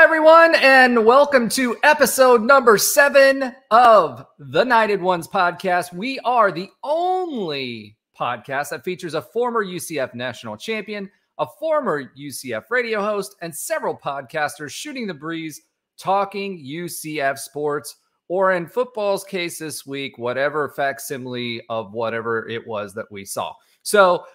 everyone, and welcome to episode number 7 of the Knighted Ones podcast. We are the only podcast that features a former UCF National Champion, a former UCF radio host, and several podcasters shooting the breeze, talking UCF sports, or in football's case this week, whatever facsimile of whatever it was that we saw. So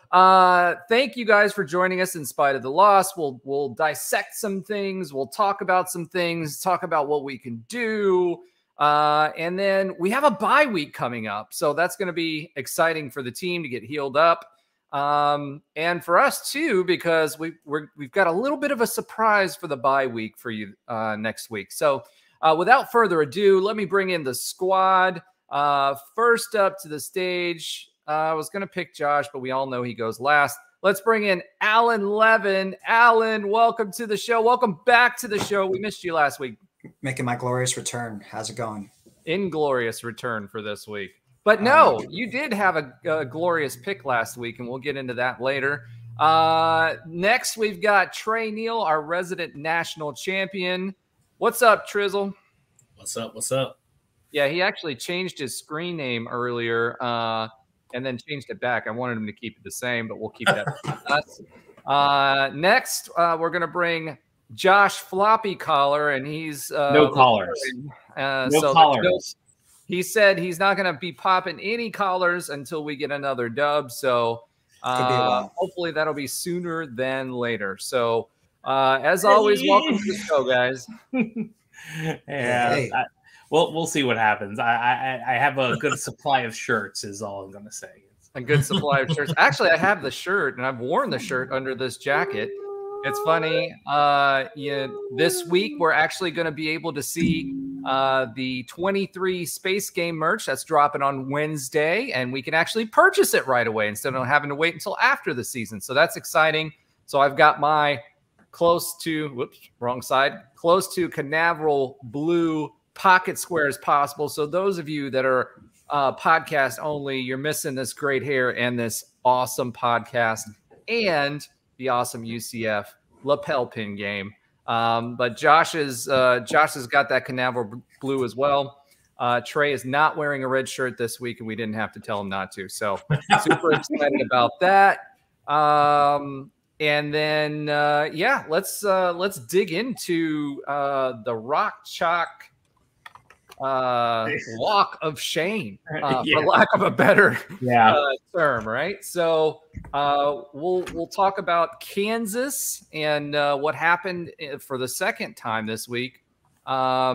thank you guys for joining us in spite of the loss. We'll dissect some things. We'll talk about some things, talk about what we can do. And then we have a bye week coming up. So that's going to be exciting for the team to get healed up. And for us too, because we've got a little bit of a surprise for the bye week for you next week. So without further ado, let me bring in the squad. First up to the stage, I was going to pick Josh, but we all know he goes last. Let's bring in Alan Levin. Alan, welcome to the show. Welcome back to the show. We missed you last week. Making my glorious return. How's it going? Inglorious return for this week. But no, you did have a glorious pick last week, and we'll get into that later. Next, we've got Trey Neal, our resident national champion. What's up, Trizzle? What's up? What's up? Yeah, he actually changed his screen name earlier and then changed it back. I wanted him to keep it the same, but we'll keep that us. Next, we're going to bring Josh Floppy Collar, and he's no collars. No collars. He said he's not going to be popping any collars until we get another dub. So hopefully that'll be sooner than later. So as always, welcome to the show, guys. Yeah. Hey. We'll see what happens. I have a good supply of shirts is all I'm going to say. A good supply of shirts. Actually, I have the shirt, and I've worn the shirt under this jacket. It's funny. This week, we're actually going to be able to see the 23 Space Game merch that's dropping on Wednesday, and we can actually purchase it right away instead of having to wait until after the season. So that's exciting. So I've got my close to Canaveral blue pocket square as possible. So those of you that are podcast only, you're missing this great hair and this awesome podcast and the awesome UCF lapel pin game. But Josh has got that Canaveral blue as well. Trey is not wearing a red shirt this week, and we didn't have to tell him not to. So super excited about that. And then let's dig into the Rock Chalk walk of shame, for lack of a better term, right? So we'll talk about Kansas and what happened for the second time this week. But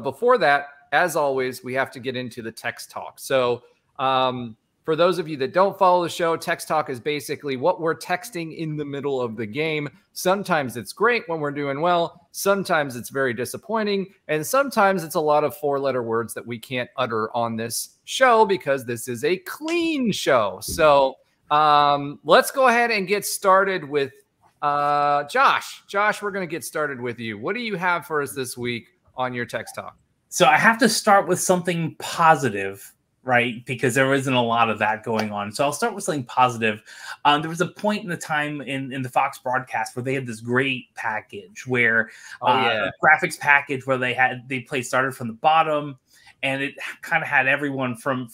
before that, as always, we have to get into the text talk. So for those of you that don't follow the show, text talk is basically what we're texting in the middle of the game. Sometimes it's great when we're doing well. Sometimes it's very disappointing. And sometimes it's a lot of 4-letter words that we can't utter on this show because this is a clean show. So let's go ahead and get started with Josh. Josh, we're going to get started with you. What do you have for us this week on your text talk? So I have to start with something positive, right? Because there isn't a lot of that going on. So I'll start with something positive. There was a point in the time in the Fox broadcast where they had this great package where graphics package where they started from the bottom, and it kind of had everyone from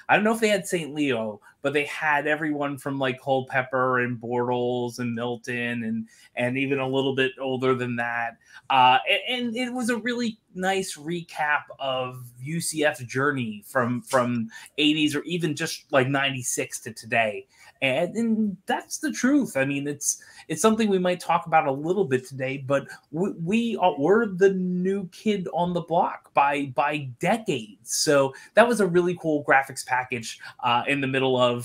I don't know if they had St. Leo, but they had everyone from like Culpeper and Bortles and Milton and even a little bit older than that. And it was a really nice recap of UCF's journey from 80s or even just like 96 to today. And that's the truth. I mean, it's something we might talk about a little bit today, but we're the new kid on the block by decades. So that was a really cool graphics package in the middle of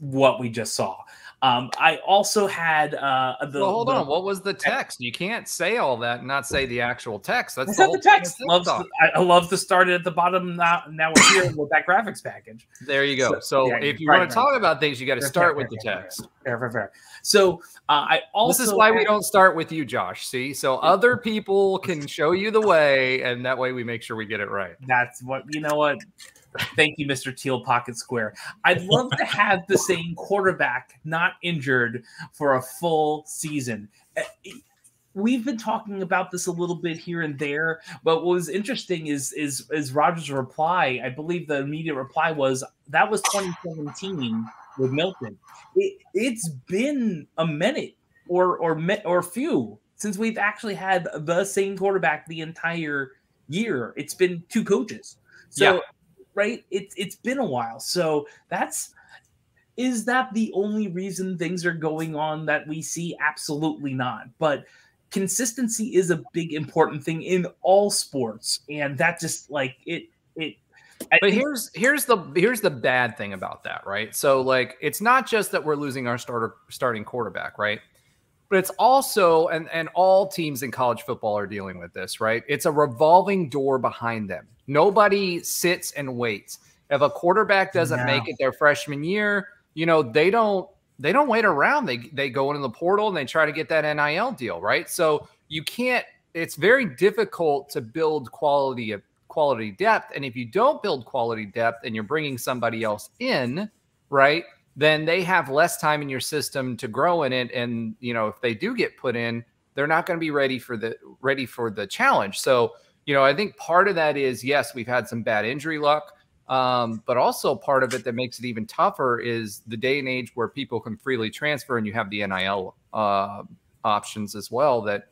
what we just saw. I also had hold on. What was the text? You can't say all that and not say the actual text. That's the text. I love to start it at the bottom. Now we're here with that graphics package. There you go. So if you want to talk about things, you got to start with the text. Fair. So I also this is why we don't start with you, Josh. See, so other people can show you the way, and that way we make sure we get it right. That's what you know. What. Thank you, Mr. Teal Pocket Square. I'd love to have the same quarterback not injured for a full season. we've been talking about this a little bit here and there, but what was interesting is Roger's reply. I believe the immediate reply was that was 2017 with Milton. It's been a minute or few since we've actually had the same quarterback the entire year. It's been 2 coaches. So right, it's been a while. So is that the only reason things are going on that we see? Absolutely not. But consistency is a big important thing in all sports, and that just like it. But here's the bad thing about that, right? So like it's not just that we're losing our starting quarterback, right? But it's also, and all teams in college football are dealing with this, right? It's a revolving door behind them. Nobody sits and waits. If a quarterback doesn't make it their freshman year, they don't wait around. They go into the portal and they try to get that NIL deal, right? So you can't. It's very difficult to build quality depth, and if you don't build quality depth and you're bringing somebody else in, right, then they have less time in your system to grow in it, and if they do get put in, they're not going to be ready for the challenge. So I think part of that is, yes, we've had some bad injury luck. But also part of it that makes it even tougher is the day and age where people can freely transfer, and you have the NIL options as well, that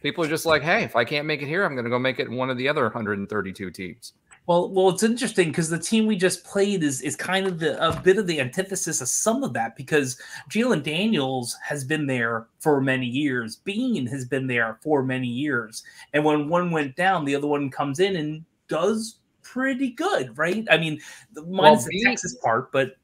people are just like, hey, if I can't make it here, I'm going to go make it in one of the other 132 teams. Well, it's interesting because the team we just played is kind of a bit of the antithesis of some of that, because Jalen Daniels has been there for many years. Bean has been there for many years. And when one went down, the other one comes in and does pretty good, right? I mean, minus the Texas part, but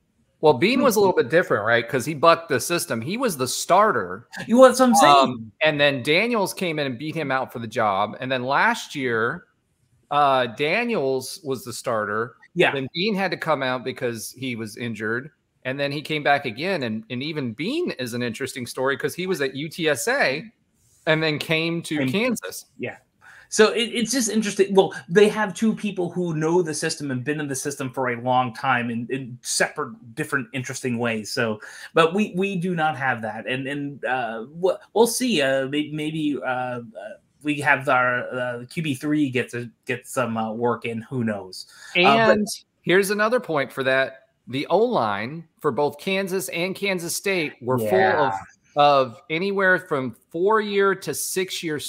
Bean was a little bit different, right? Because he bucked the system. He was the starter. That's what I'm saying. And then Daniels came in and beat him out for the job. And then last year, Daniels was the starter. Yeah. Then Bean had to come out because he was injured. And then he came back again. And even Bean is an interesting story because he was at UTSA and then came to Kansas. Yeah. So it's just interesting. Well, they have 2 people who know the system and been in the system for a long time in separate, different, interesting ways. So, but we do not have that, and we'll see. Maybe we have our QB3 get some work in. Who knows? And here's another point for that: the O-line for both Kansas and Kansas State were full of anywhere from 4-year to 6-year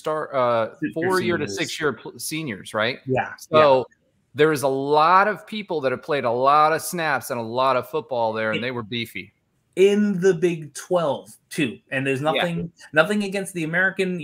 seniors, right? Yeah. So there's a lot of people that have played a lot of snaps and a lot of football there, and they were beefy. In the Big 12 too, and there's nothing against the American.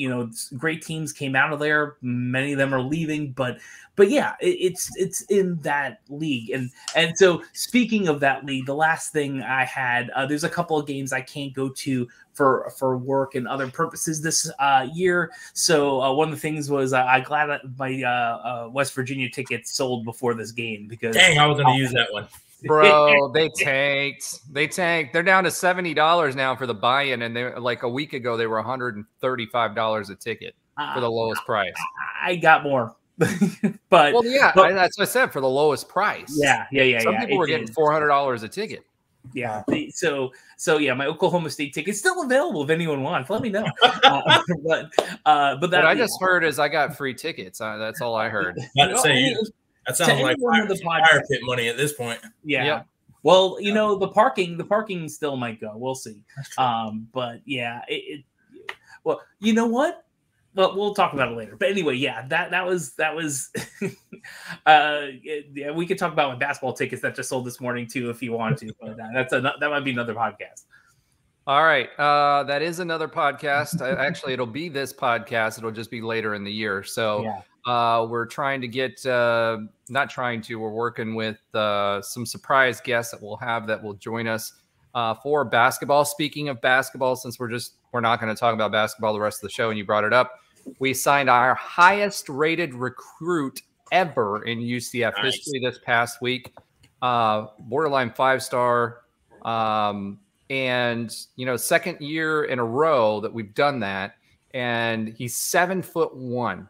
Great teams came out of there. Many of them are leaving, but yeah, it's in that league. And so speaking of that league, the last thing I had, there's a couple of games I can't go to for work and other purposes this year. So one of the things was I'm glad that my West Virginia tickets sold before this game, because dang, I was going to use that one. Bro, they tanked. They're down to $70 now for the buy-in, and they like a week ago they were $135 a ticket for the lowest price. I got more, but that's what I said, for the lowest price. Yeah. Some people were getting $400 a ticket. Yeah. So my Oklahoma State ticket's still available if anyone wants. Let me know. But I just heard is I got free tickets. That's all I heard. That sounds like fire pit money at this point. Yeah. Yep. Well, the parking still might go. We'll see. But yeah, well, you know what? Well, we'll talk about it later. But anyway, yeah, that was we could talk about my basketball tickets that just sold this morning too, if you want to. But that might be another podcast. All right. That is another podcast. Actually, it'll be this podcast. It'll just be later in the year. So we're trying to get, we're working with some surprise guests that will join us for basketball. Speaking of basketball, since we're not going to talk about basketball the rest of the show, and you brought it up, we signed our highest rated recruit ever in UCF history this past week. Borderline 5-star. And, second year in a row that we've done that. And he's 7'1",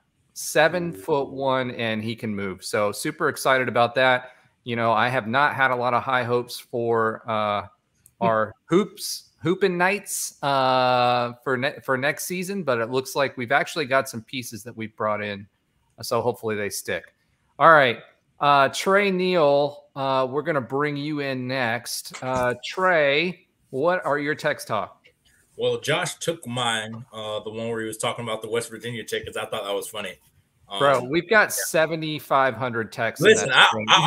and he can move. So super excited about that. I have not had a lot of high hopes for our hoops Hoopin' Knights for next season, but it looks like we've actually got some pieces that we've brought in, so hopefully they stick. All right, Trey Neal, we're going to bring you in next. Trey, what are your text talk? Well, Josh took mine, the one where he was talking about the West Virginia tickets. I thought that was funny. Bro, we've got 7,500 texts. Listen,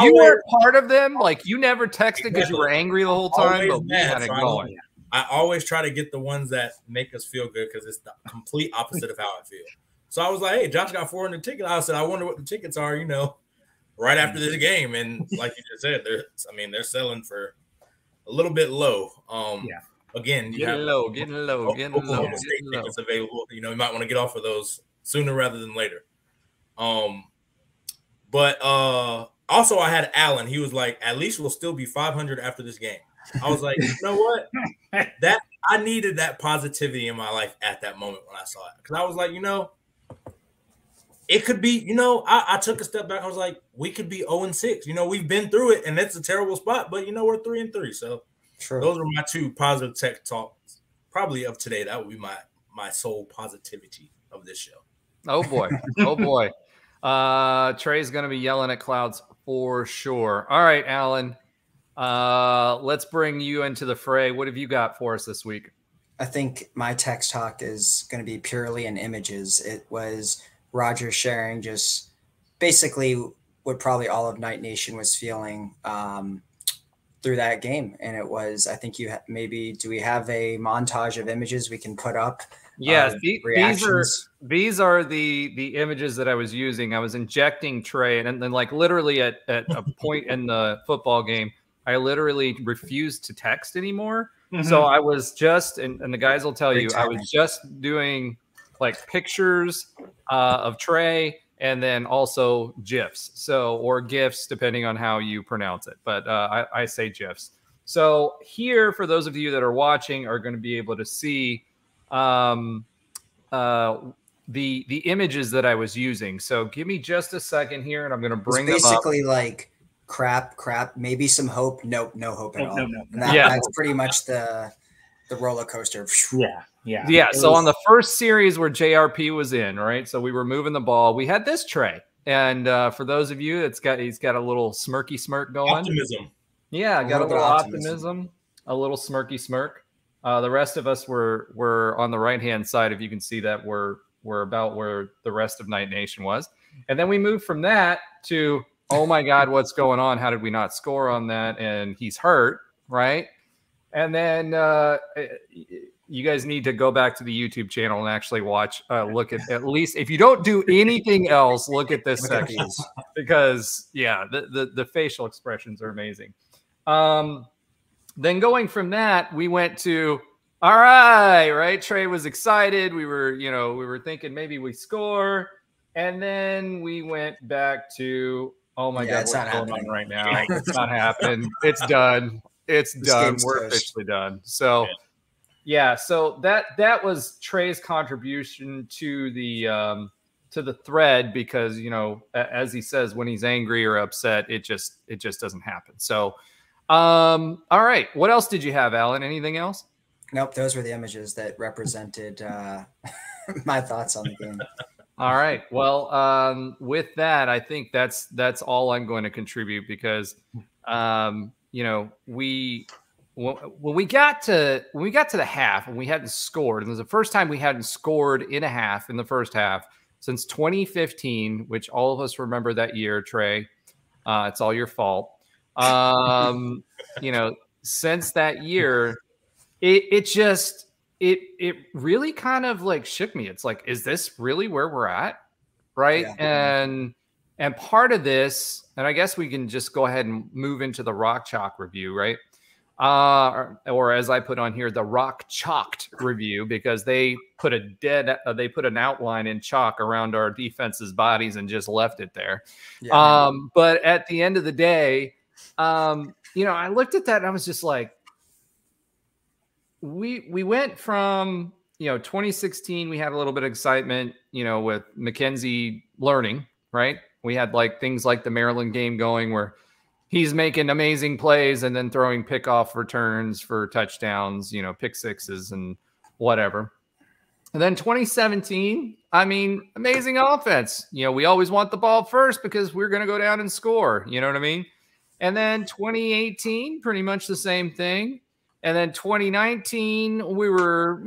you weren't part of them. Like, you never texted because you were angry the whole time, but we had it going. I always try to get the ones that make us feel good because it's the complete opposite of how I feel. So I was like, hey, Josh got 400 tickets. I said, I wonder what the tickets are, right after this game. And like you just said, they're selling for a little bit low. Again, you have Oklahoma State tickets available. You might want to get off of those sooner rather than later. But also I had Alan. He was like, at least we'll still be 500 after this game. I was like, you know what? That I needed that positivity in my life at that moment when I saw it. Because I was like, it could be, I took a step back. I was like, we could be 0-6. We've been through it, and it's a terrible spot, but we're 3-3. So those are my two positive tech talks probably of today. That would be my sole positivity of this show. Oh boy. Trey's going to be yelling at clouds for sure. All right, Alan. Let's bring you into the fray. What have you got for us this week? I think my text talk is going to be purely in images. It was Roger sharing just basically what probably all of Night Nation was feeling through that game. And it was, I think do we have a montage of images we can put up? Yes, these are the images that I was using. I was injecting Trey, and then like literally at a point in the football game, I literally refused to text anymore. Mm-hmm. So I was just, and the guys will tell you, I was just doing like pictures of Trey and then also GIFs. Or GIFs, depending on how you pronounce it. But I say GIFs. So here, for those of you that are watching, are going to be able to see the images that I was using. So give me just a second here, and I'm going to bring them up. Basically like crap, maybe some hope. Nope, no hope at all. No. That's pretty much the roller coaster. Yeah. So on the first series where JRP was in, right? So we were moving the ball. We had this Trey, and for those of you, he's got a little smirky smirk going. Optimism. Yeah, got a little optimism, a little smirky smirk. The rest of us were on the right-hand side. If you can see that, we're about where the rest of Night Nation was. And then we moved from that to, oh my God, what's going on? How did we not score on that? And he's hurt, right? And then you guys need to go back to the YouTube channel and actually watch, look at least, if you don't do anything else, look at this section. Because, yeah, the facial expressions are amazing. Then going from that, we went to, all right, Trey was excited. We were thinking maybe we score. And then we went back to, oh my God, what's going on right now? It's not happening. It's done. It's done. We're officially done. So, so that was Trey's contribution to the thread, because, as he says, when he's angry or upset, it just doesn't happen. So, all right. What else did you have, Alan? Anything else? Nope. Those were the images that represented my thoughts on the game. All right. Well, with that, I think that's all I'm going to contribute, because, when we got to the half and we hadn't scored, and it was the first time we hadn't scored in a half in the first half since 2015, which all of us remember that year, Trey. It's all your fault. Since that year, it really kind of like shook me. It's like, is this really where we're at? Right. Yeah. And part of this, and I guess we can just go ahead and move into the Rock Chalk review, right? Or as I put on here, the Rock Chalked review, because they put an outline in chalk around our defense's bodies and just left it there. Yeah. But at the end of the day, I looked at that and I was just like, we went from, 2016, we had a little bit of excitement, with Mackenzie learning, right? We had like things like the Maryland game going where he's making amazing plays and then throwing pickoff returns for touchdowns, you know, pick sixes and whatever. And then 2017, I mean, amazing offense. You know, we always want the ball first because we're going to go down and score. You know what I mean? And then 2018, pretty much the same thing. And then 2019, we were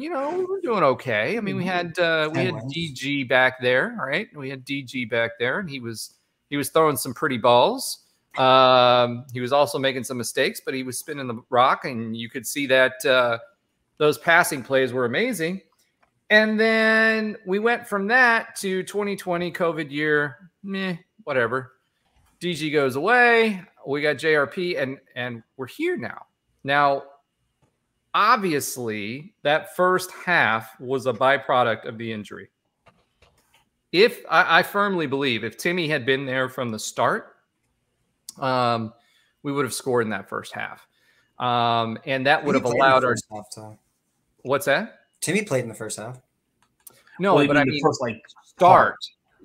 doing okay. I mean, we had DG back there, right? We had DG back there, and he was throwing some pretty balls. He was also making some mistakes, but he was spinning the rock, and you could see that those passing plays were amazing. And then we went from that to 2020 COVID year, whatever. DG goes away. We got JRP, and we're here now. Now, obviously, that first half was a byproduct of the injury. If I firmly believe if Timmy had been there from the start, we would have scored in that first half. And that would have allowed our half. What's that? Timmy played in the first half. No, but I mean first, start.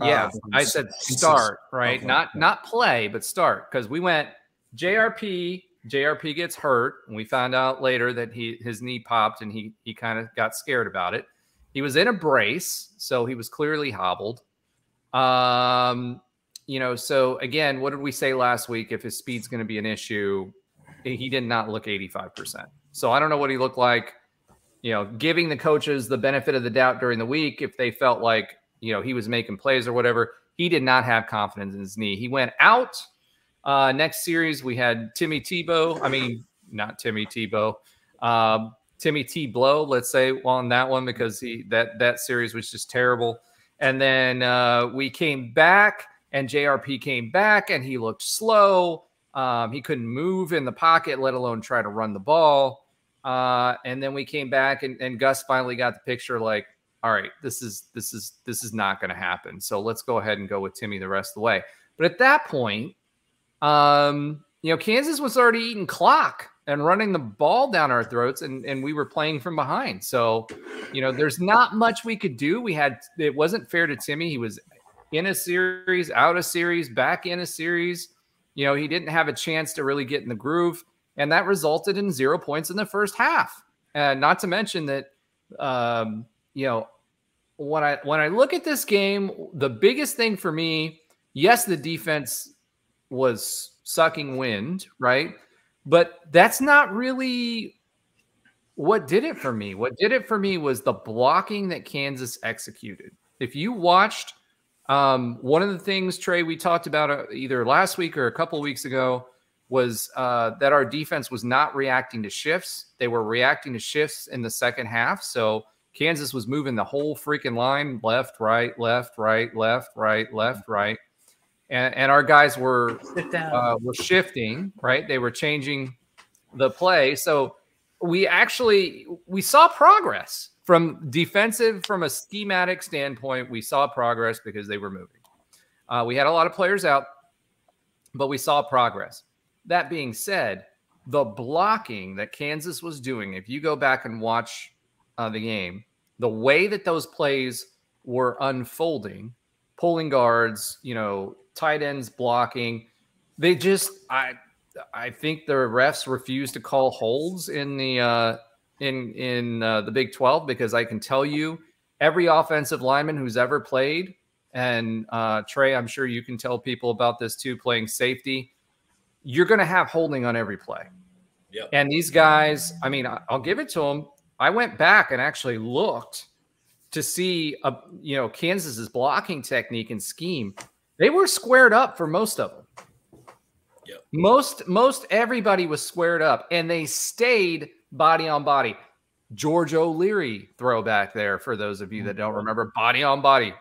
Yeah, I said start, right? Okay. Not play, but start. Because we went JRP gets hurt, and we found out later that his knee popped, and he kind of got scared about it. He was in a brace, so he was clearly hobbled. So again, what did we say last week? If his speed's going to be an issue, he did not look 85%. So I don't know what he looked like. You know, giving the coaches the benefit of the doubt during the week, if they felt like, you know, he was making plays or whatever, he did not have confidence in his knee. He went out. Next series, we had Timmy Tebow. I mean, not Timmy Tebow. Timmy T. Blow, let's say, on that one, because that series was just terrible. And then we came back, and JRP came back, and he looked slow. He couldn't move in the pocket, let alone try to run the ball. And then we came back, and Gus finally got the picture, like, all right, this is not going to happen. So let's go ahead and go with Timmy the rest of the way. But at that point, Kansas was already eating clock and running the ball down our throats, and we were playing from behind. So, there's not much we could do. It wasn't fair to Timmy. He was in a series, out a series, back in a series. He didn't have a chance to really get in the groove, and that resulted in 0 points in the first half. And not to mention that, when I look at this game, the biggest thing for me, yes, the defense was sucking wind, right? But that's not really what did it for me. What did it for me was the blocking that Kansas executed. If you watched, one of the things, Trey, we talked about either last week or a couple of weeks ago was that our defense was not reacting to shifts. They were reacting to shifts in the second half. So Kansas was moving the whole freaking line, left, right, left, right, left, right, left, right. And our guys were shifting, right? They were changing the play. So we saw progress from a schematic standpoint. We saw progress because they were moving. We had a lot of players out, but we saw progress. That being said, the blocking that Kansas was doing, if you go back and watch the game, the way that those plays were unfolding, pulling guards, tight ends blocking, they just I think the refs refused to call holds in the the Big 12, because I can tell you every offensive lineman who's ever played, and Trey, I'm sure you can tell people about this too, playing safety, you're going to have holding on every play. Yep. And these guys, I mean, I'll give it to them. I went back and actually looked to see Kansas's blocking technique and scheme. They were squared up for most of them. Yep. Most everybody was squared up, and they stayed body on body. George O'Leary throwback there for those of you that don't remember, body on body,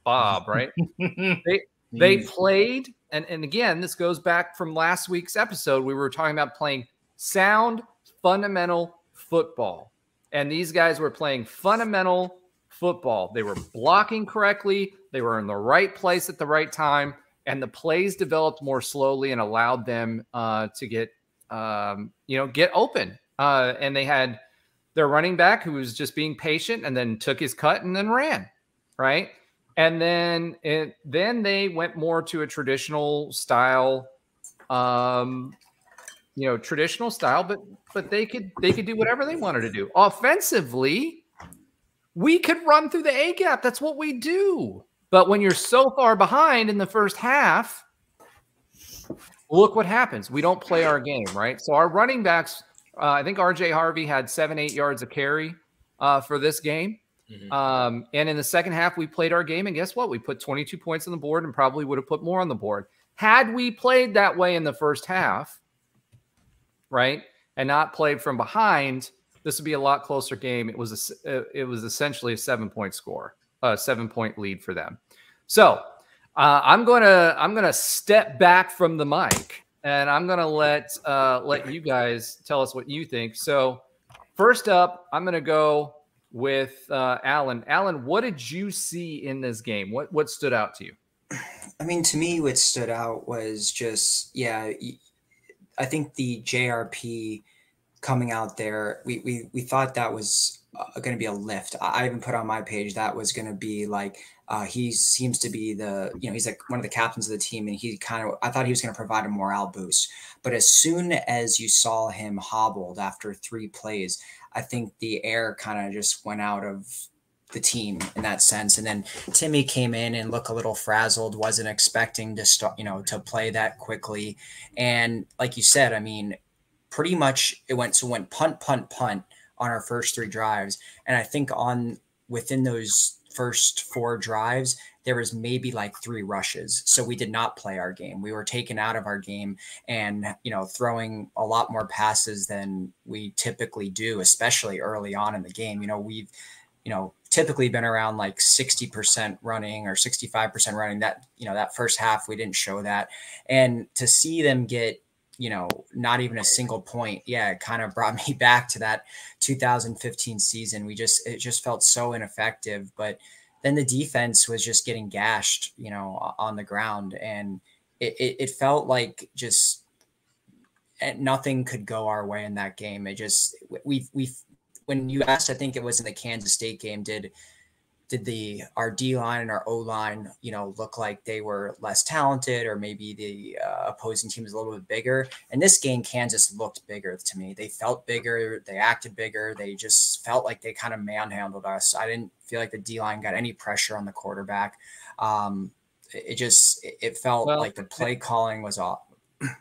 Bob, right? They played, and again, this goes back from last week's episode. We were talking about playing sound, fundamental football, and these guys were playing fundamental football. They were blocking correctly. They were in the right place at the right time, and the plays developed more slowly and allowed them to get open. And they had their running back who was just being patient and then took his cut and then ran, right? And then they went more to a traditional style traditional style, but they could do whatever they wanted to do. Offensively, we could run through the A gap. That's what we do. But when you're so far behind in the first half, look what happens. We don't play our game, right? So our running backs, I think RJ Harvey had 7-8 yards of carry for this game. Mm-hmm. And in the second half, we played our game. And guess what? We put 22 points on the board and probably would have put more on the board. Had we played that way in the first half, right, and not played from behind, this would be a lot closer game. It was essentially a 7-point score, a 7-point lead for them. So I'm gonna step back from the mic, and I'm gonna let you guys tell us what you think. So first up, I'm gonna go with Alan. Alan, what did you see in this game? What stood out to you? I mean, to me, what stood out was just, I think the JRP coming out there, we thought that was going to be a lift. I even put on my page that was going to be like, he seems to be he's like one of the captains of the team, and I thought he was going to provide a morale boost. But as soon as you saw him hobbled after 3 plays, I think the air kind of just went out of the team in that sense. And then Timmy came in and looked a little frazzled, wasn't expecting to start, to play that quickly. And like you said, I mean, pretty much it went punt, punt, punt on our first 3 drives. And I think within those first 4 drives, there was maybe like 3 rushes. So we did not play our game. We were taken out of our game and, throwing a lot more passes than we typically do, especially early on in the game. We've, typically been around like 60% running or 65% running. That, that first half, we didn't show that. And to see them get, not even a single point. Yeah. It kind of brought me back to that 2015 season. It just felt so ineffective, but then the defense was just getting gashed, on the ground. And it felt like just nothing could go our way in that game. It just, when you asked, I think it was in the Kansas State game, did our D-line and our O-line, look like they were less talented, or maybe the opposing team is a little bit bigger? In this game, Kansas looked bigger to me. They felt bigger. They acted bigger. They just felt like they kind of manhandled us. I didn't feel like the D-line got any pressure on the quarterback. It felt like the play calling was off.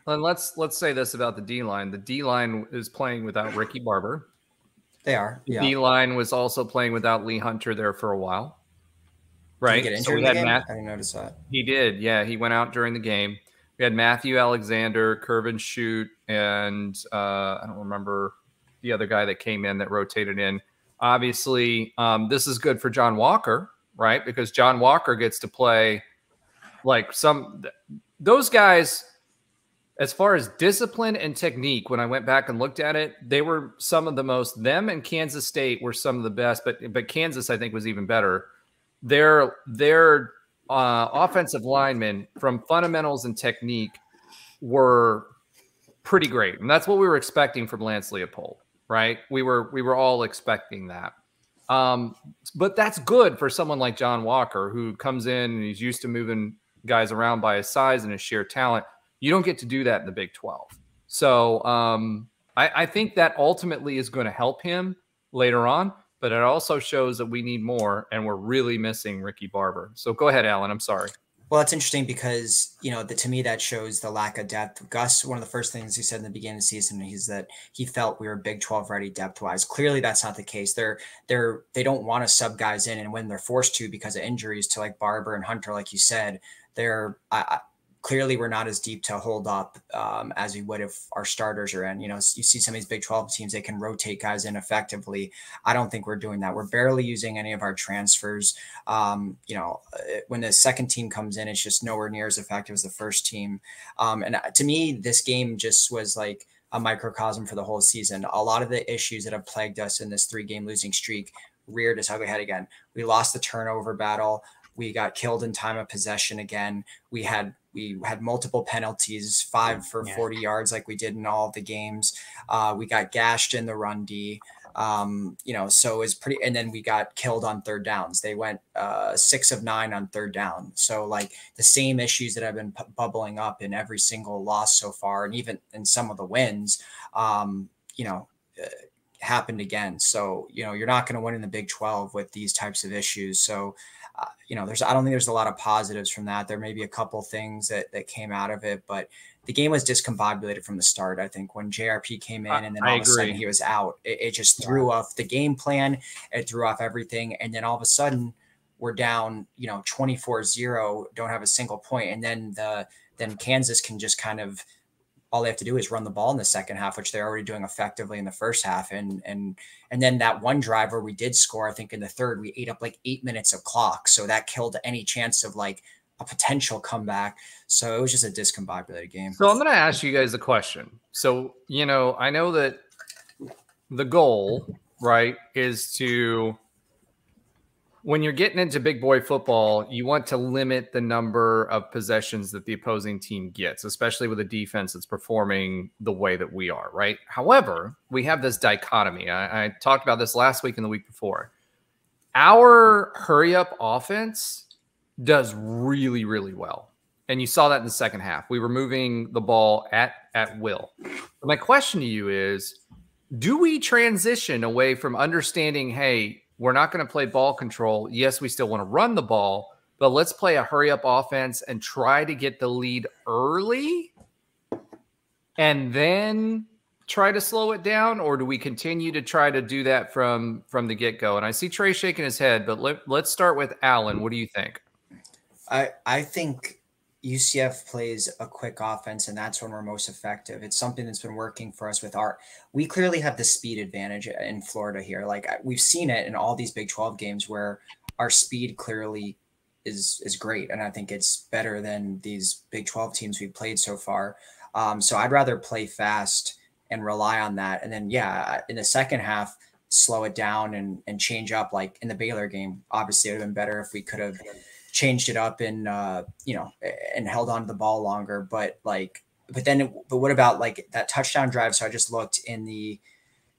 And let's say this about the D-line. The D-line is playing without Ricky Barber. They are. Yeah. D-line was also playing without Lee Hunter there for a while. Right. Did he get injured in the game? I didn't notice that. He did. Yeah. He went out during the game. We had Matthew Alexander, Curvin Shoot, and I don't remember the other guy that came in that rotated in. Obviously, this is good for John Walker, right? Because John Walker gets to play like those guys. As far as discipline and technique, when I went back and looked at it, they were some of the most. Them and Kansas State were some of the best, but Kansas, I think, was even better. Their offensive linemen, from fundamentals and technique, were pretty great, and that's what we were expecting from Lance Leopold, right? We were all expecting that. But that's good for someone like John Walker, who comes in and he's used to moving guys around by his size and his sheer talent. You don't get to do that in the Big 12. So I think that ultimately is going to help him later on, but it also shows that we need more, and we're really missing Ricky Barber. So go ahead, Alan. I'm sorry. Well, it's interesting because, to me, that shows the lack of depth. Gus, one of the first things he said in the beginning of the season is that he felt we were Big 12 ready depth-wise. Clearly, that's not the case. They don't want to sub guys in, and when they're forced to because of injuries to like Barber and Hunter, like you said, clearly we're not as deep to hold up as we would if our starters are in. You see some of these Big 12 teams, they can rotate guys in effectively. I don't think we're doing that. We're barely using any of our transfers. When the second team comes in, it's just nowhere near as effective as the first team. And to me, this game just was like a microcosm for the whole season. A lot of the issues that have plagued us in this 3-game losing streak reared its ugly head again. We lost the turnover battle. We got killed in time of possession again. We had multiple penalties, 5 for 40 yards like we did in all of the games. We got gashed in the run D. So it was pretty, and then we got killed on third downs. They went 6 of 9 on third down. So like the same issues that have been bubbling up in every single loss so far, and even in some of the wins, happened again. So, you're not going to win in the Big 12 with these types of issues. So, I don't think there's a lot of positives from that. There may be a couple things that came out of it, but the game was discombobulated from the start. I think when JRP came in and then all of a sudden he was out, it just threw off the game plan. It threw off everything. And then all of a sudden we're down, 24-0, don't have a single point. And then Kansas can just kind of, all they have to do is run the ball in the second half, which they're already doing effectively in the first half. And then that one drive where we did score, I think in the third, we ate up like 8 minutes of clock. So that killed any chance of like a potential comeback. So it was just a discombobulated game. So I'm going to ask you guys a question. So, I know that the goal, right, is to, when you're getting into big boy football, you want to limit the number of possessions that the opposing team gets, especially with a defense that's performing the way that we are, right? However, we have this dichotomy. I talked about this last week and the week before. Our hurry-up offense does really, really well. And you saw that in the second half. We were moving the ball at will. But my question to you is, do we transition away from understanding, hey, we're not going to play ball control. Yes, we still want to run the ball, but let's play a hurry-up offense and try to get the lead early and then try to slow it down? Or do we continue to try to do that from the get-go? And I see Trey shaking his head, but let's start with Alan. What do you think? I think UCF plays a quick offense, and that's when we're most effective. It's something that's been working for us we clearly have the speed advantage in Florida here. Like we've seen it in all these Big 12 games where our speed clearly is great. And I think it's better than these Big 12 teams we've played so far. So I'd rather play fast and rely on that. And then, in the second half, slow it down and change up. Like in the Baylor game, obviously it would have been better if we could have changed it up and and held on to the ball longer. But what about like that touchdown drive? So I just looked in the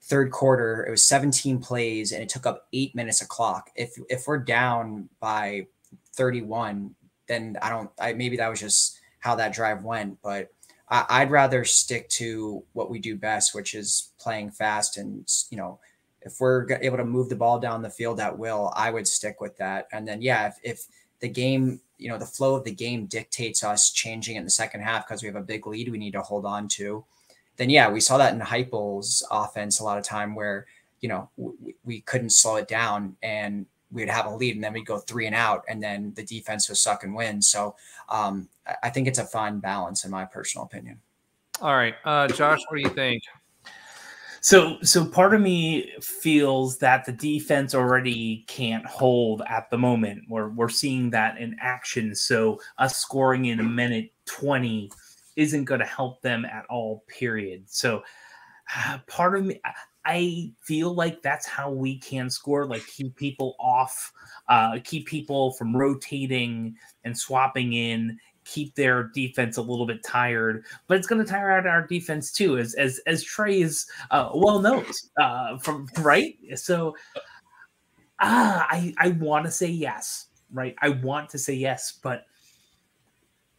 third quarter, it was 17 plays and it took up 8 minutes of clock. If we're down by 31, then maybe that was just how that drive went, but I'd rather stick to what we do best, which is playing fast. And, if we're able to move the ball down the field at will, I would stick with that. And then, if the game, the flow of the game dictates us changing in the second half because we have a big lead we need to hold on to, then we saw that in Heupel's offense a lot of time where, we couldn't slow it down and we'd have a lead and then we'd go 3 and out and then the defense would suck and win. So I think it's a fine balance in my personal opinion. All right. Josh, what do you think? So part of me feels that the defense already can't hold at the moment. We're seeing that in action. So us scoring in a minute 20 isn't going to help them at all, period. So part of me, I feel like that's how we can score, like keep people off, keep people from rotating and swapping in, keep their defense a little bit tired, but it's going to tire out our defense too, as Trey is well knows from right. So I want to say yes, right? I want to say yes, but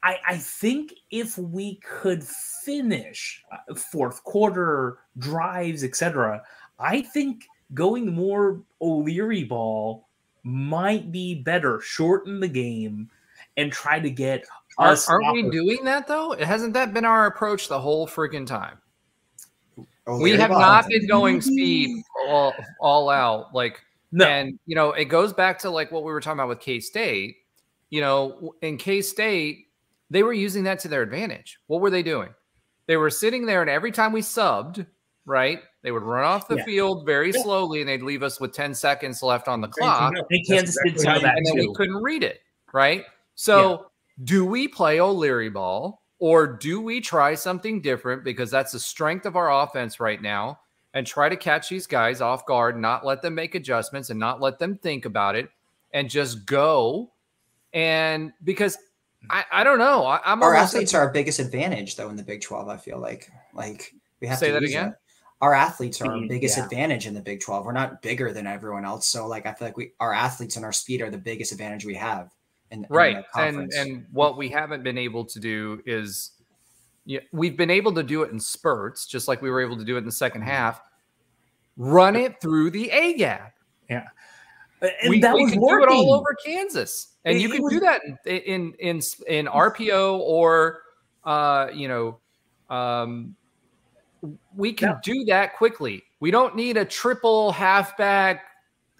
I think if we could finish fourth quarter drives, etc., I think going more O'Leary ball might be better. Shorten the game and try to get. Aren't we doing that though? Hasn't that been our approach the whole freaking time? We have not been going speed all out. Like, no. And it goes back to like what we were talking about with K-State. In K-State, they were using that to their advantage. What were they doing? They were sitting there, and every time we subbed, right, they would run off the field very slowly, and they'd leave us with 10 seconds left on the clock. And Kansas did some of that and then we couldn't read it, right? So do we play O'Leary ball, or do we try something different, because that's the strength of our offense right now, and try to catch these guys off guard, not let them make adjustments and not let them think about it, and just go? And because I don't know. Our athletes are our biggest advantage, though, in the Big 12. I feel like we have say to that use again. our athletes are our biggest advantage in the Big 12. We're not bigger than everyone else. So like, I feel like our athletes and our speed are the biggest advantage we have in the conference. And what we haven't been able to do is, we've been able to do it in spurts, just like we were able to do it in the second half. Run it through the A gap. Yeah. And we that was can working. do it all over Kansas. And you can do that in RPO or, we can do that quickly. We don't need a triple halfback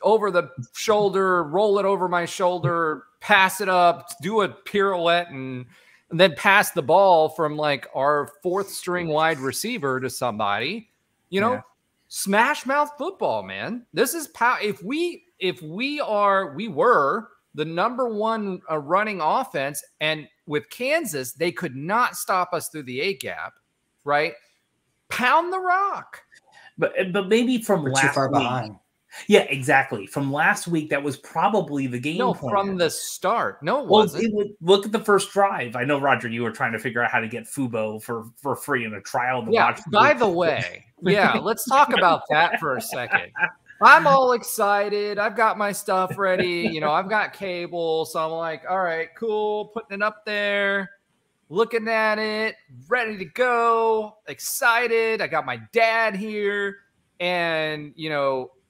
over the shoulder, roll it over my shoulder, pass it up, do a pirouette, and then pass the ball from like our fourth string wide receiver to somebody. Smash mouth football, man. This is if we were the number one running offense, and with Kansas, they could not stop us through the A gap, right? Pound the rock. But maybe from We're last too far week. behind. Yeah, exactly. From last week, that was probably the game plan. From the start. No, it wasn't. Look at the first drive. I know, Roger, you were trying to figure out how to get Fubo for free in a trial to watch. By the way, let's talk about that for a second. I'm all excited. I've got my stuff ready. I've got cable. So I'm like, all right, cool. Putting it up there, looking at it, ready to go, excited. I got my dad here. And,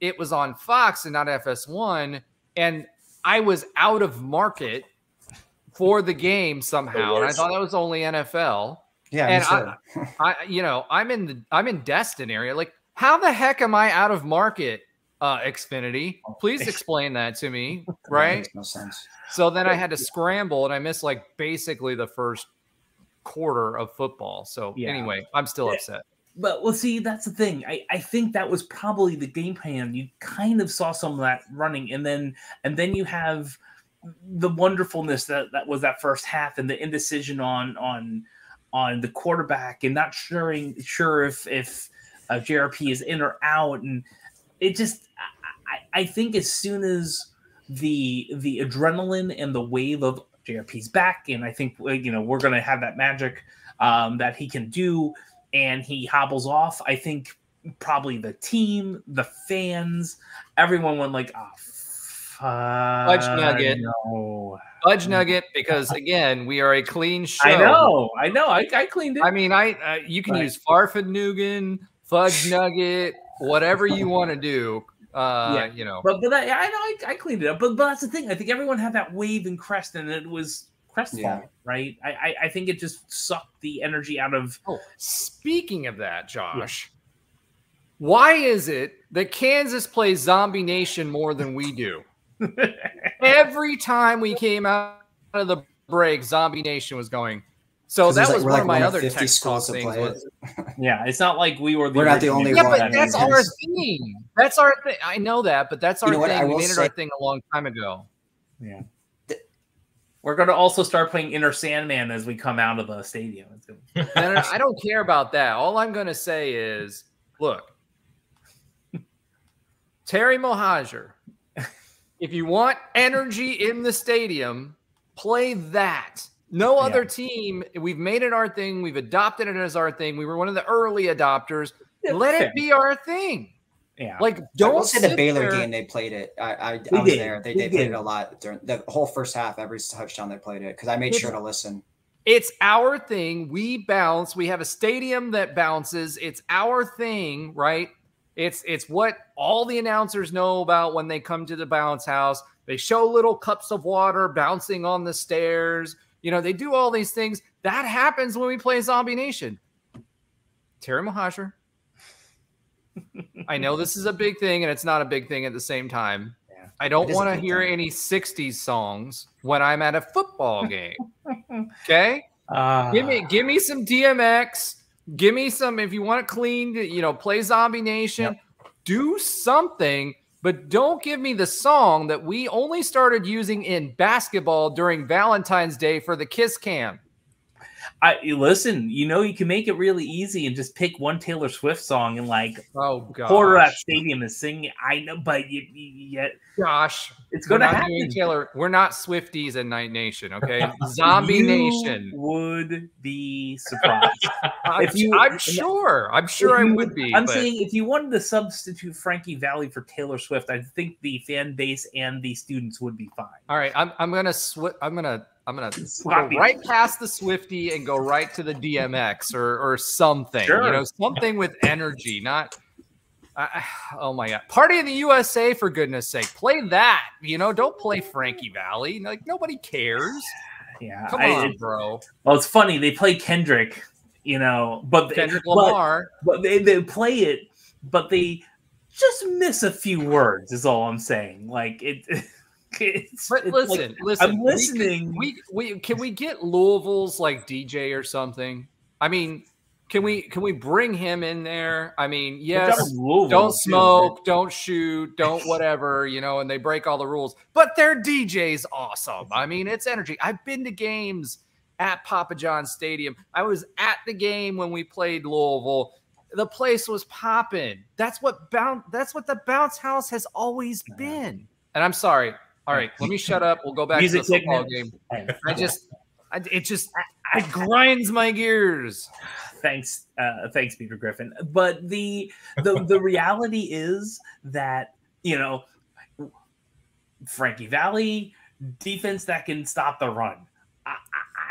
it was on Fox and not FS1. And I was out of market for the game somehow. And I thought that was only NFL. Yeah. And I'm in Destin area. Like, how the heck am I out of market? Xfinity, please explain that to me. Right? That makes no sense. So then I had to scramble, and I missed like basically the first quarter of football. So anyway, I'm still upset. But see, that's the thing. I think that was probably the game plan. You kind of saw some of that running, and then you have the wonderfulness that was that first half, and the indecision on the quarterback, and not sure if JRP is in or out, and it just I think as soon as the adrenaline and the wave of JRP's back, and I think we're going to have that magic that he can do, and he hobbles off, I think probably the team, the fans, everyone went like, fudge nugget. No. Fudge nugget, because again, we are a clean show. I know. I cleaned it. I mean, you can use Farfadnugan, fudge nugget, whatever you want to do. But I know I cleaned it up. But that's the thing. I think everyone had that wave and crest, and it was crestfallen, right? I think it just sucked the energy out of. Oh, speaking of that, Josh, why is it that Kansas plays Zombie Nation more than we do? Every time we came out of the break, Zombie Nation was going. So that was one of my other text talk things. Yeah, it's not like we're not the only one. But that's our thing. That's our thing. I know that, but that's our thing. We made it our thing a long time ago. Yeah. We're going to also start playing Inner Sandman as we come out of the stadium. No, I don't care about that. All I'm going to say is, look, Terry Mohajir, if you want energy in the stadium, play that. No other team. We've made it our thing. We've adopted it as our thing. We were one of the early adopters. Let it be our thing. Yeah. Like, don't say the Baylor game, they played it. I was there. They played it a lot during the whole first half. Every touchdown they played it because I made sure to listen. It's our thing. We bounce. We have a stadium that bounces. It's our thing, right? It's what all the announcers know about when they come to the bounce house. They show little cups of water bouncing on the stairs. They do all these things. That happens when we play Zombie Nation. Terry Mohajir. I know this is a big thing, and it's not a big thing at the same time. Yeah, I don't want to hear any 60s songs when I'm at a football game. Okay? Give me some DMX. Give me some, if you want it clean, play Zombie Nation. Yep. Do something, but don't give me the song that we only started using in basketball during Valentine's Day for the Kiss Cam. Listen, you can make it really easy and just pick one Taylor Swift song and quarter that stadium is singing. I know, but gosh, it's going to happen. Taylor, we're not Swifties in Night Nation, okay? Zombie Nation would be surprised. I'm sure I would be. I'm saying if you wanted to substitute Frankie Valli for Taylor Swift, I think the fan base and the students would be fine. All right, I'm gonna go right past the Swiftie and go right to the DMX or something. Sure. Something with energy, not. Oh my God! Party in the USA, for goodness sake, play that. Don't play Frankie Valli. Like, nobody cares. Yeah, come on, bro. Well, it's funny they play Kendrick, but Kendrick Lamar. But they play it, but they just miss a few words. Is all I'm saying. Like it. But listen. I'm listening. Can we get Louisville's DJ or something? I mean, can we bring him in there? I mean, yes, don't smoke, don't shoot, don't whatever, and they break all the rules. But their DJ's awesome. I mean, it's energy. I've been to games at Papa John's Stadium. I was at the game when we played Louisville. The place was popping. That's what the bounce house has always been. And I'm sorry. All right, let me shut up. We'll go back to the football game. It grinds my gears. Thanks, Peter Griffin. But the reality is that Frankie Valli, defense that can stop the run.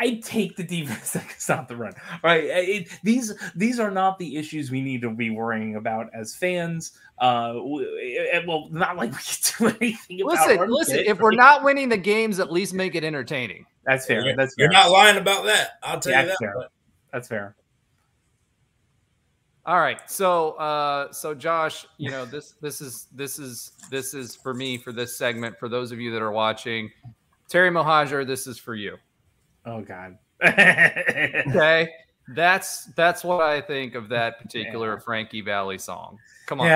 I take the defense that can stop the run. Right? These are not the issues we need to be worrying about as fans. Well, not like we can do anything about. Listen. If we're not winning the games, at least make it entertaining. That's fair. Yeah, that's fair. You're not lying about that. I'll tell you that. Fair. That's fair. All right, so Josh, this is for me for this segment. For those of you that are watching, Terry Mohajir, this is for you. Oh God. Okay, that's what I think of that particular Frankie Valli song. Come on,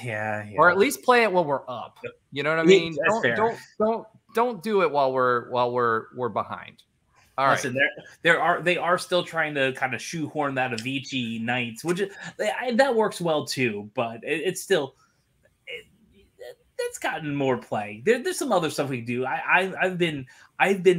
yeah. Or at least play it when we're up. You know what I mean? Don't do it while we're behind. All right. Listen, they are still trying to kind of shoehorn that Avicii Nights, which that works well too, but it's still it's gotten more play. There's some other stuff we do. I've been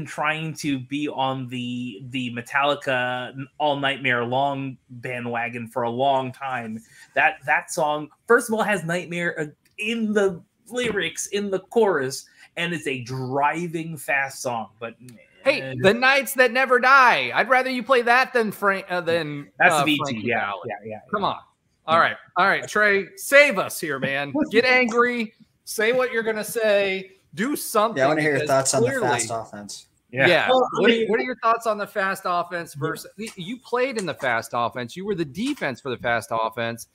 trying to be on the Metallica All Nightmare Long bandwagon for a long time. That song, first of all, has Nightmare in the lyrics in the chorus, and it's a driving fast song. But hey, The Nights That Never Die. I'd rather you play that than that's VT. Yeah. Come on. All right, Trey, save us here, man. Get angry. Say what you're gonna say. Do something. Yeah, I want to hear your thoughts on the fast offense. Yeah. Well, what are your thoughts on the fast offense versus you played in the fast offense? You were the defense for the fast offense.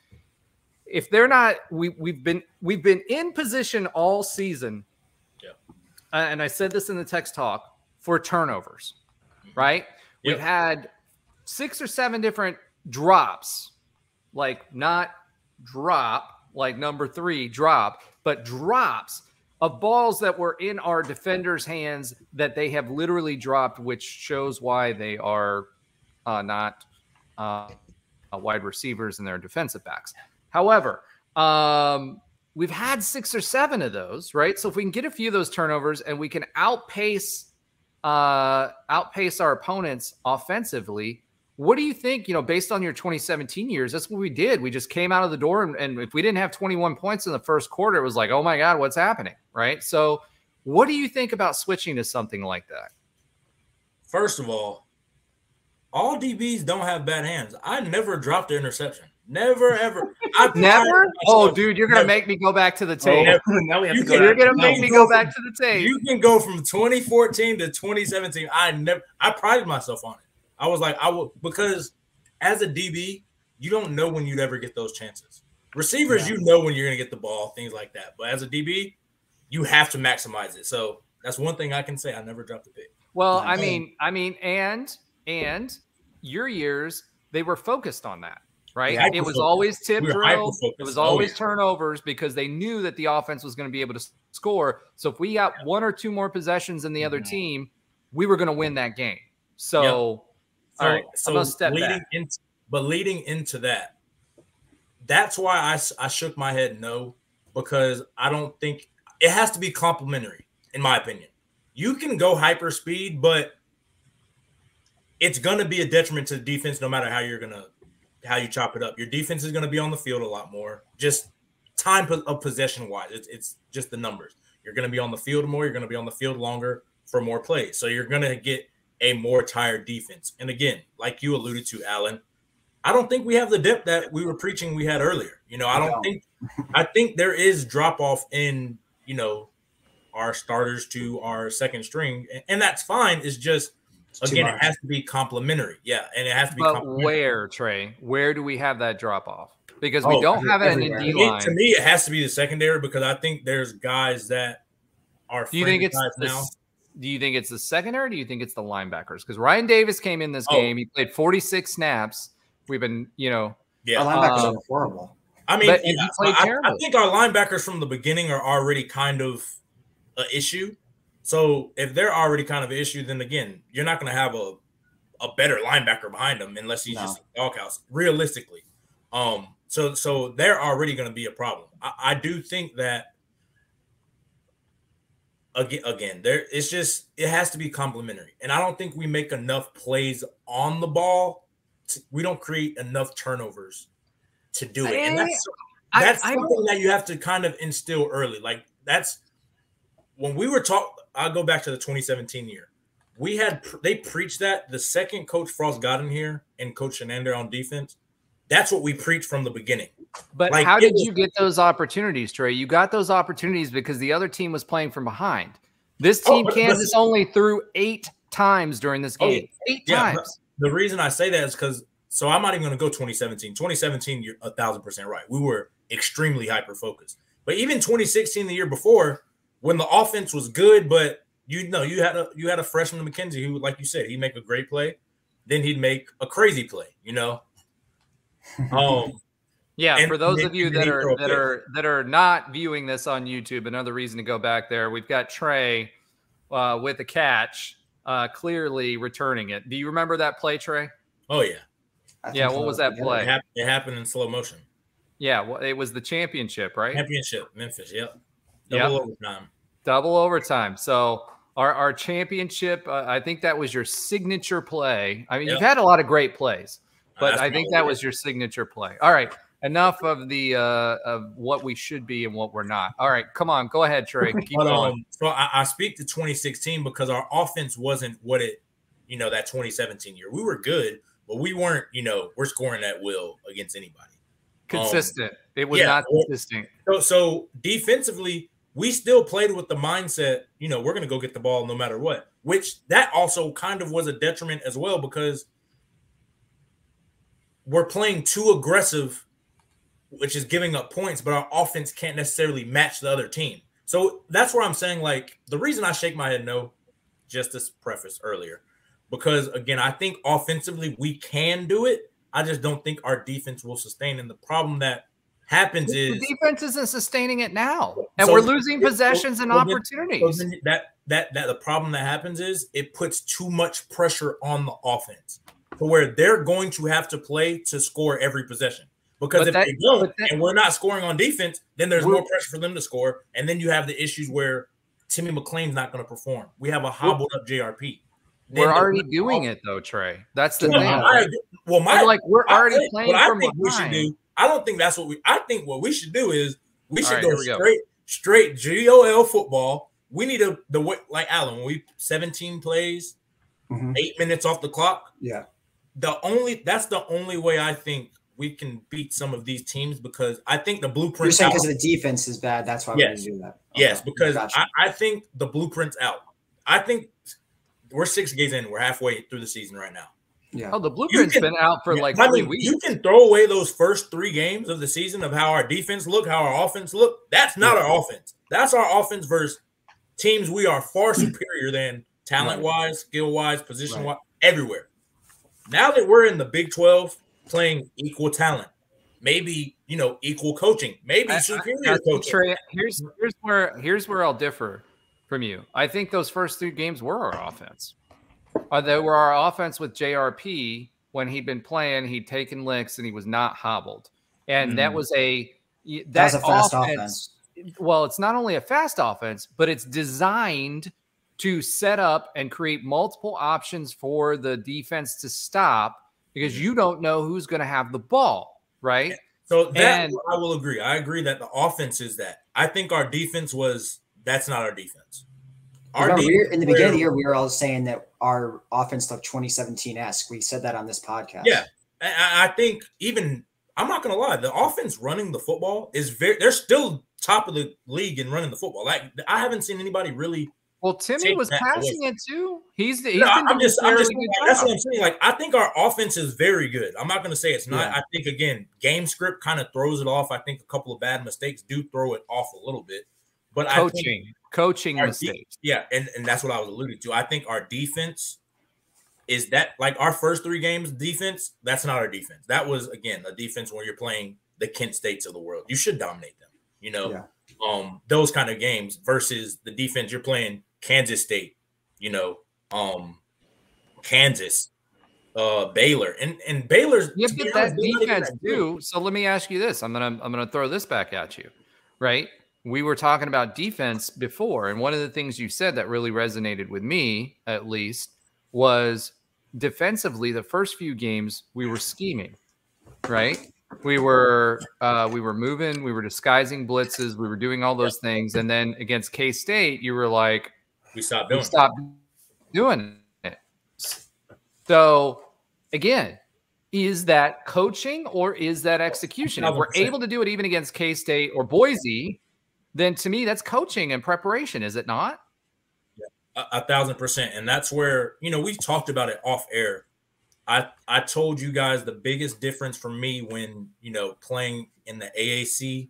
If they're not, we've been in position all season. Yeah. And I said this in the text talk for turnovers, right? Yep. We've had 6 or 7 different drops, like not drop, like number 3 drop, but drops of balls that were in our defenders' hands that they have literally dropped, which shows why they are not wide receivers and their defensive backs. However, we've had 6 or 7 of those, right? So if we can get a few of those turnovers and we can outpace our opponents offensively, what do you think, based on your 2017 years, that's what we did. We just came out of the door, and if we didn't have 21 points in the first quarter, it was like, oh my God, what's happening, right? So what do you think about switching to something like that? First of all DBs don't have bad hands. I never dropped an interception. Never, ever. Never? Oh, dude, you're going to make me go back to the tape. Now we have to go. You're going to make me go back to the tape. You can go from 2014 to 2017. I prided myself on it. I was like, because as a DB, you don't know when you'd ever get those chances. Receivers, you know when you're going to get the ball, things like that. But as a DB, you have to maximize it. So that's one thing I can say. I never dropped a pick. Well, I mean, and your years, they were focused on that, right? Yeah, it was always tip drill. It was always yeah. turnovers because they knew that the offense was going to be able to score. So if we got 1 or 2 more possessions than the other team, we were going to win that game. So I'm gonna step back. Leading into that, that's why I shook my head no, because I don't think it has to be complementary, in my opinion. You can go hyper speed, but it's gonna be a detriment to the defense no matter how you chop it up. Your defense is gonna be on the field a lot more. Just time of possession wise, it's just the numbers. You're gonna be on the field more. You're gonna be on the field longer for more plays. So you're gonna get a more tired defense. And again, like you alluded to, Alan, I don't think we have the depth that we were preaching we had earlier. I think there is drop off in, our starters to our second string, and that's fine. It's just, again, it has to be complementary. Yeah, and it has to be complementary. Where, Trey? Where do we have that drop off? Because we don't have it in the D line. To me, it has to be the secondary, because I think there's guys that are Do you think it's the secondary, or do you think it's the linebackers? Because Ryan Davis came in this game. He played 46 snaps. We've been, our linebackers are horrible. I mean, I think our linebackers from the beginning are already kind of an issue. So if they're already kind of an issue, then again, you're not going to have a better linebacker behind them unless he's just a doghouse, realistically. So they're already going to be a problem. I do think that again, it has to be complementary, and I don't think we make enough plays on the ball. We don't create enough turnovers to do it, and that's something that you have to kind of instill early. Like, that's when we were I'll go back to the 2017 year. They preached that the second Coach Frost got in here and Coach Shenander on defense. That's what we preached from the beginning. But how did you get those opportunities, Trey? You got those opportunities because the other team was playing from behind. This team, Kansas, only threw 8 times during this game. 8 times. The reason I say that is because, so I'm not even going to go 2017. 2017, you're 1,000% right. We were extremely hyper-focused. But even 2016, the year before, when the offense was good, but you had a freshman McKenzie who, like you said, he'd make a great play. Then he'd make a crazy play, Yeah, for those of you that are not viewing this on YouTube, another reason to go back there, we've got Trey with a catch, clearly returning it. Do you remember that play, Trey? Oh, yeah. Yeah, what was that play? It happened in slow motion. Yeah, well, it was the championship, right? Championship, Memphis, yep. Double overtime. So our championship, I think that was your signature play. I mean, you've had a lot of great plays, but I think that was your signature play. All right. Enough of the of what we should be and what we're not. All right, come on, go ahead, Trey. Keep going. So I speak to 2016 because our offense wasn't what that 2017 year. We were good, but we weren't, we're scoring at will against anybody. Consistent. It was not consistent. So defensively, we still played with the mindset, we're going to go get the ball no matter what, which that also kind of was a detriment as well, because we're playing too aggressive, which is giving up points, but our offense can't necessarily match the other team. So that's where I'm saying, like, the reason I shake my head no, just as preface earlier, because, again, I think offensively we can do it. I just don't think our defense will sustain. And the problem that happens is the defense isn't sustaining it now, and we're losing possessions and opportunities. The problem that happens is it puts too much pressure on the offense to where they're going to have to play to score every possession. Because if they don't, and we're not scoring on defense, then there's more pressure for them to score. And then you have the issues where Timmy McClain's not going to perform. We have a hobbled up JRP. We're already doing it, though, Trey. That's the thing. We're already playing from behind. We should do. I don't think that's what I think what we should do is we should go straight GOL football. We need like Alan, when we 17 plays, 8 minutes off the clock. Yeah. That's the only way I think we can beat some of these teams, because I think the blueprint. You're saying because the defense is bad, that's why we do that. Okay. Yes, because I think the blueprint's out. I think we're 6 games in. We're halfway through the season right now. Yeah. Oh, the blueprint's been out for 3 weeks. You can throw away those first 3 games of the season of how our defense look, how our offense look. That's not our offense. That's our offense versus teams we are far superior than talent-wise, skill-wise, position-wise, everywhere. Now that we're in the Big 12 playing equal talent, maybe, equal coaching, maybe superior coaching. Trey, here's where I'll differ from you. I think those first 3 games were our offense. There were our offense with JRP when he'd been playing, he'd taken licks and he was not hobbled. And that was a fast offense. Well, it's not only a fast offense, but it's designed to set up and create multiple options for the defense to stop because you don't know who's going to have the ball, right? So that I will agree. I agree that the offense is that. I think our defense that's not our defense. In the beginning of the year, we were all saying that our offense looked 2017-esque. We said that on this podcast. Yeah. I think I'm not going to lie, the offense running the football they're still top of the league in running the football. Like, I haven't seen anybody really. Well, Timmy was passing it too. That's what I'm saying. Like, I think our offense is very good. I'm not going to say it's not. Yeah. I think, again, game script kind of throws it off. I think a couple of bad mistakes do throw it off a little bit. But coaching mistakes. And that's what I was alluding to. I think our defense is that, like, our first 3 games defense, that's not our defense. That was, again, a defense where you're playing the Kent States of the world. You should dominate them, you know. Yeah. Those kind of games versus the defense you're playing Kansas State, you know, Kansas, Baylor, and Baylor's that defense too. So let me ask you this: I'm gonna throw this back at you, right? We were talking about defense before, and one of the things you said that really resonated with me, at least, was defensively. The first few games we were scheming, right? We were moving, we were disguising blitzes, we were doing all those things, and then against K-State, you were like, we stopped doing it. So again, is that coaching or is that execution? 100%. If we're able to do it even against K-State or Boise, then to me that's coaching and preparation, is it not? Yeah, 1,000%. And that's where, you know, we talked about it off air. I told you guys the biggest difference for me when, you know, playing in the AAC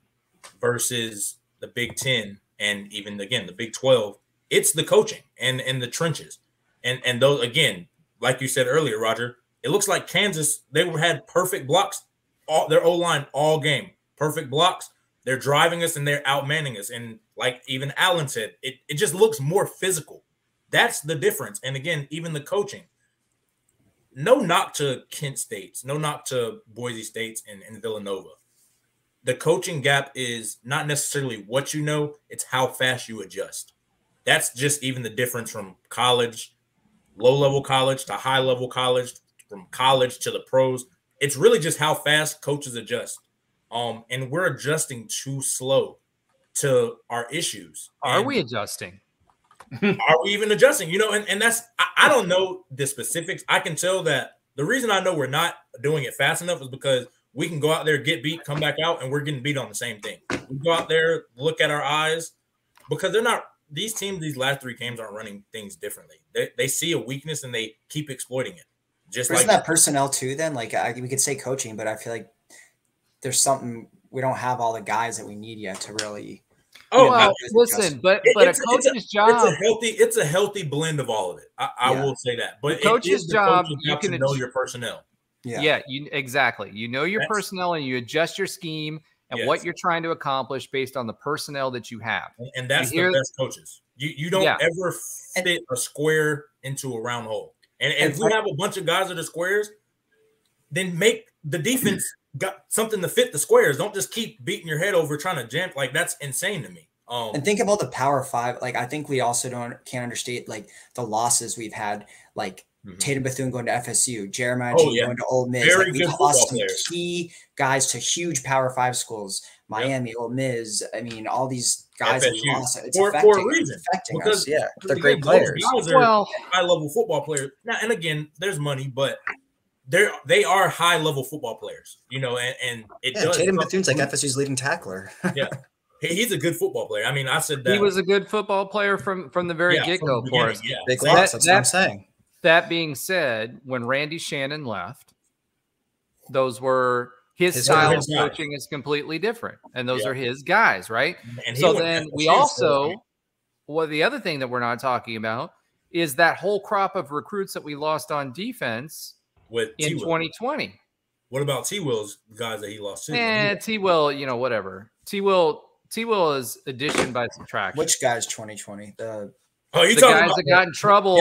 versus the Big Ten and even, again, the Big 12, it's the coaching and the trenches. And those, again, like you said earlier, Roger, it looks like Kansas, they had perfect blocks, their O-line all game, perfect blocks. They're driving us and they're outmanning us. And like even Allen said, it just looks more physical. That's the difference. And again, even the coaching. No knock to Kent States, no knock to Boise States and Villanova. The coaching gap is not necessarily what you know, it's how fast you adjust. That's just even the difference from college, low-level college to high-level college, from college to the pros. It's really just how fast coaches adjust. And we're adjusting too slow to our issues. Are we adjusting? Are we even adjusting? You know, and that's I don't know the specifics. I can tell that the reason I know we're not doing it fast enough is because we can go out there, get beat, come back out, and we're getting beat on the same thing. We go out there, look at our eyes, because they're not – these teams, these last 3 games aren't running things differently. They see a weakness and they keep exploiting it. Just isn't that personnel too then? Like we could say coaching, but I feel like there's something – we don't have all the guys that we need yet to really – Oh, well, listen, but a coach's job. It's a healthy blend of all of it. I will say that. But coach's job, you can know your personnel. Yeah, exactly. You know your personnel and you adjust your scheme and what you're trying to accomplish based on the personnel that you have. And that's the best coaches. You don't ever fit a square into a round hole. And if we have a bunch of guys that are squares, then make the defense got something to fit the squares. Don't just keep beating your head over trying to jam. Like, that's insane to me. And think about the Power 5. Like, I think we also can't understate like the losses we've had. Like Tatum Bethune going to FSU, Jeremiah going to Ole Miss. Very like, good we've lost some players. Key guys to huge Power 5 schools. Miami, Ole Miss. I mean, all these guys that we lost. It's for a reason. It's affecting because us. Yeah, they're great players. Guys are high-level football players. Now, and again, there's money, but they are high-level football players, you know, and it does. Tatum Bethune's like FSU's leading tackler. Yeah. He's a good football player. I mean, I said that. He was a good football player from the very get-go for us. Yeah. Big loss, that's what I'm saying. That being said, when Randy Shannon left, those were his style of coaching is completely different. And those are his guys, right? And so then we also, the other thing that we're not talking about is that whole crop of recruits that we lost on defense in 2020. What about T-Will's guys that he lost to? T-Will, you know, whatever. T-Will is addition by subtraction. Which guys 2020? Oh, you the talking guys about that got in trouble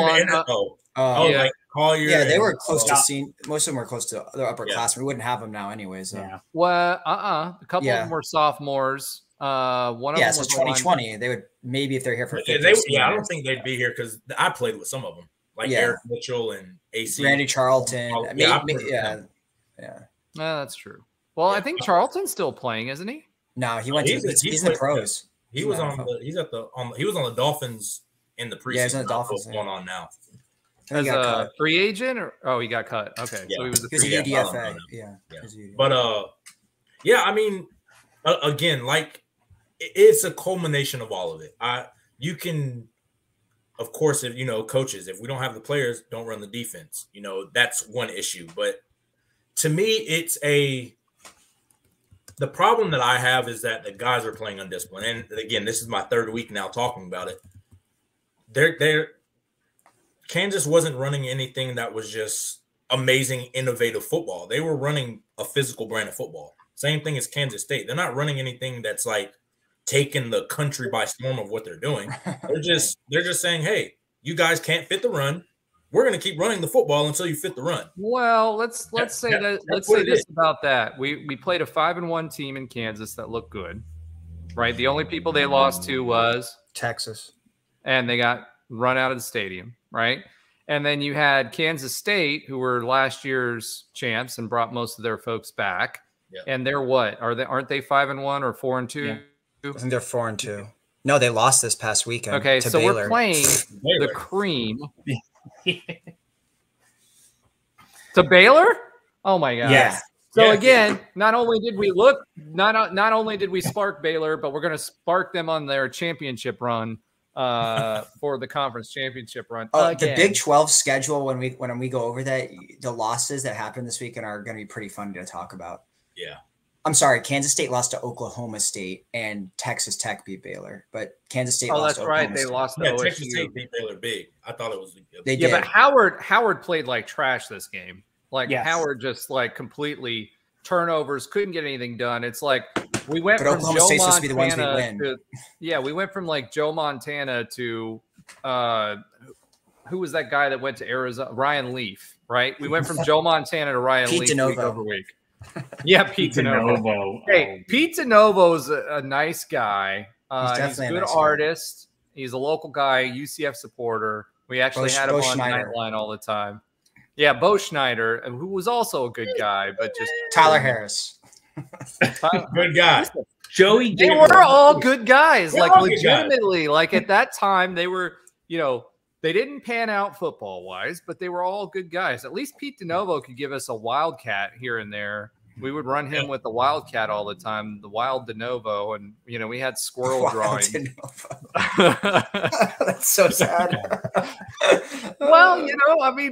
Like Collier. Yeah, they were close to seeing. Most of them were close to the upperclassmen. We wouldn't have them now, anyways. So. Yeah. Well, a couple of them were sophomores. One of them was 2020. They would maybe if they're here for. I don't think they'd be here because I played with some of them, like Eric Mitchell and AC. Randy Charlton. Yeah, that's true. Well, I think Charlton's still playing, isn't he? No, he went. He's in the pros. He was on the Dolphins in the preseason. Yeah, he's on the Dolphins. What's going on now? As a free agent, or he got cut. Okay, yeah. So he was a free agent. UDFA. Yeah. But again, like it's a culmination of all of it. You can, of course, if coaches, if we don't have the players, don't run the defense. That's one issue. But to me, it's the problem that I have is that the guys are playing undisciplined. And again, this is my third week now talking about it. Kansas wasn't running anything that was just amazing, innovative football. They were running a physical brand of football. Same thing as Kansas State. They're not running anything that's like taking the country by storm of what they're doing. They're just saying, hey, you guys can't fit the run. We're going to keep running the football until you fit the run. Well, let's say this about that. We played a 5-1 team in Kansas that looked good, right? The only people they lost to was Texas, and they got run out of the stadium, right? And then you had Kansas State, who were last year's champs and brought most of their folks back. Yeah. And they're what? Aren't they 5-1 or 4-2? Yeah. I think they're 4-2. No, they lost this past weekend. Okay, to so Baylor. We're playing the cream. To Baylor? Oh my God. Yeah. So again, not only did we spark Baylor, but we're going to spark them on their championship run for the conference championship run. The Big 12 schedule, when we go over that, the losses that happened this weekend are going to be pretty fun to talk about. Yeah. I'm sorry, Kansas State lost to Oklahoma State and Texas Tech beat Baylor, but Kansas State lost to Oklahoma State. They lost to OSU. Texas State beat Baylor big. I thought it was they did. But Howard played like trash this game. Howard just like completely turnovers, couldn't get anything done. It's like we went from Oklahoma State's supposed to be the ones we win. We went from like Joe Montana to who was that guy that went to Arizona? Ryan Leaf, right? We went from Joe Montana to Ryan Leaf week over week. Yeah, Pete DeNovo. Hey, Pete DeNovo's a nice guy. He's a good artist. He's a local guy, UCF supporter. We actually had him on Nightline all the time. Yeah, Bo Schneider, who was also a good guy, but just Tyler Harris. Good guy. Joey. They were all good guys. Like legitimately, like at that time, they were, they didn't pan out football wise, but they were all good guys. At least Pete DeNovo could give us a wildcat here and there. We would run him with the wildcat all the time, the wild DeNovo, and we had squirrel drawing. That's so sad. Well,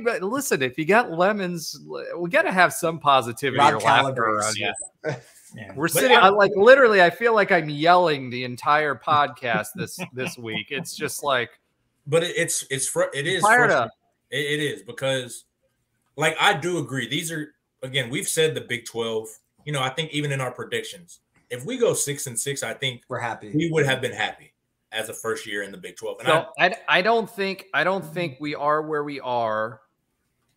but listen, if you got lemons, we got to have some positivity or laughter around you. Yeah. We're sitting literally. I feel like I'm yelling the entire podcast this week. It's just like. But it is fired up. It is because, I do agree. These are again. We've said the Big 12. I think even in our predictions, if we go 6-6, I think we're happy. We would have been happy as a first year in the Big 12. And I don't think we are where we are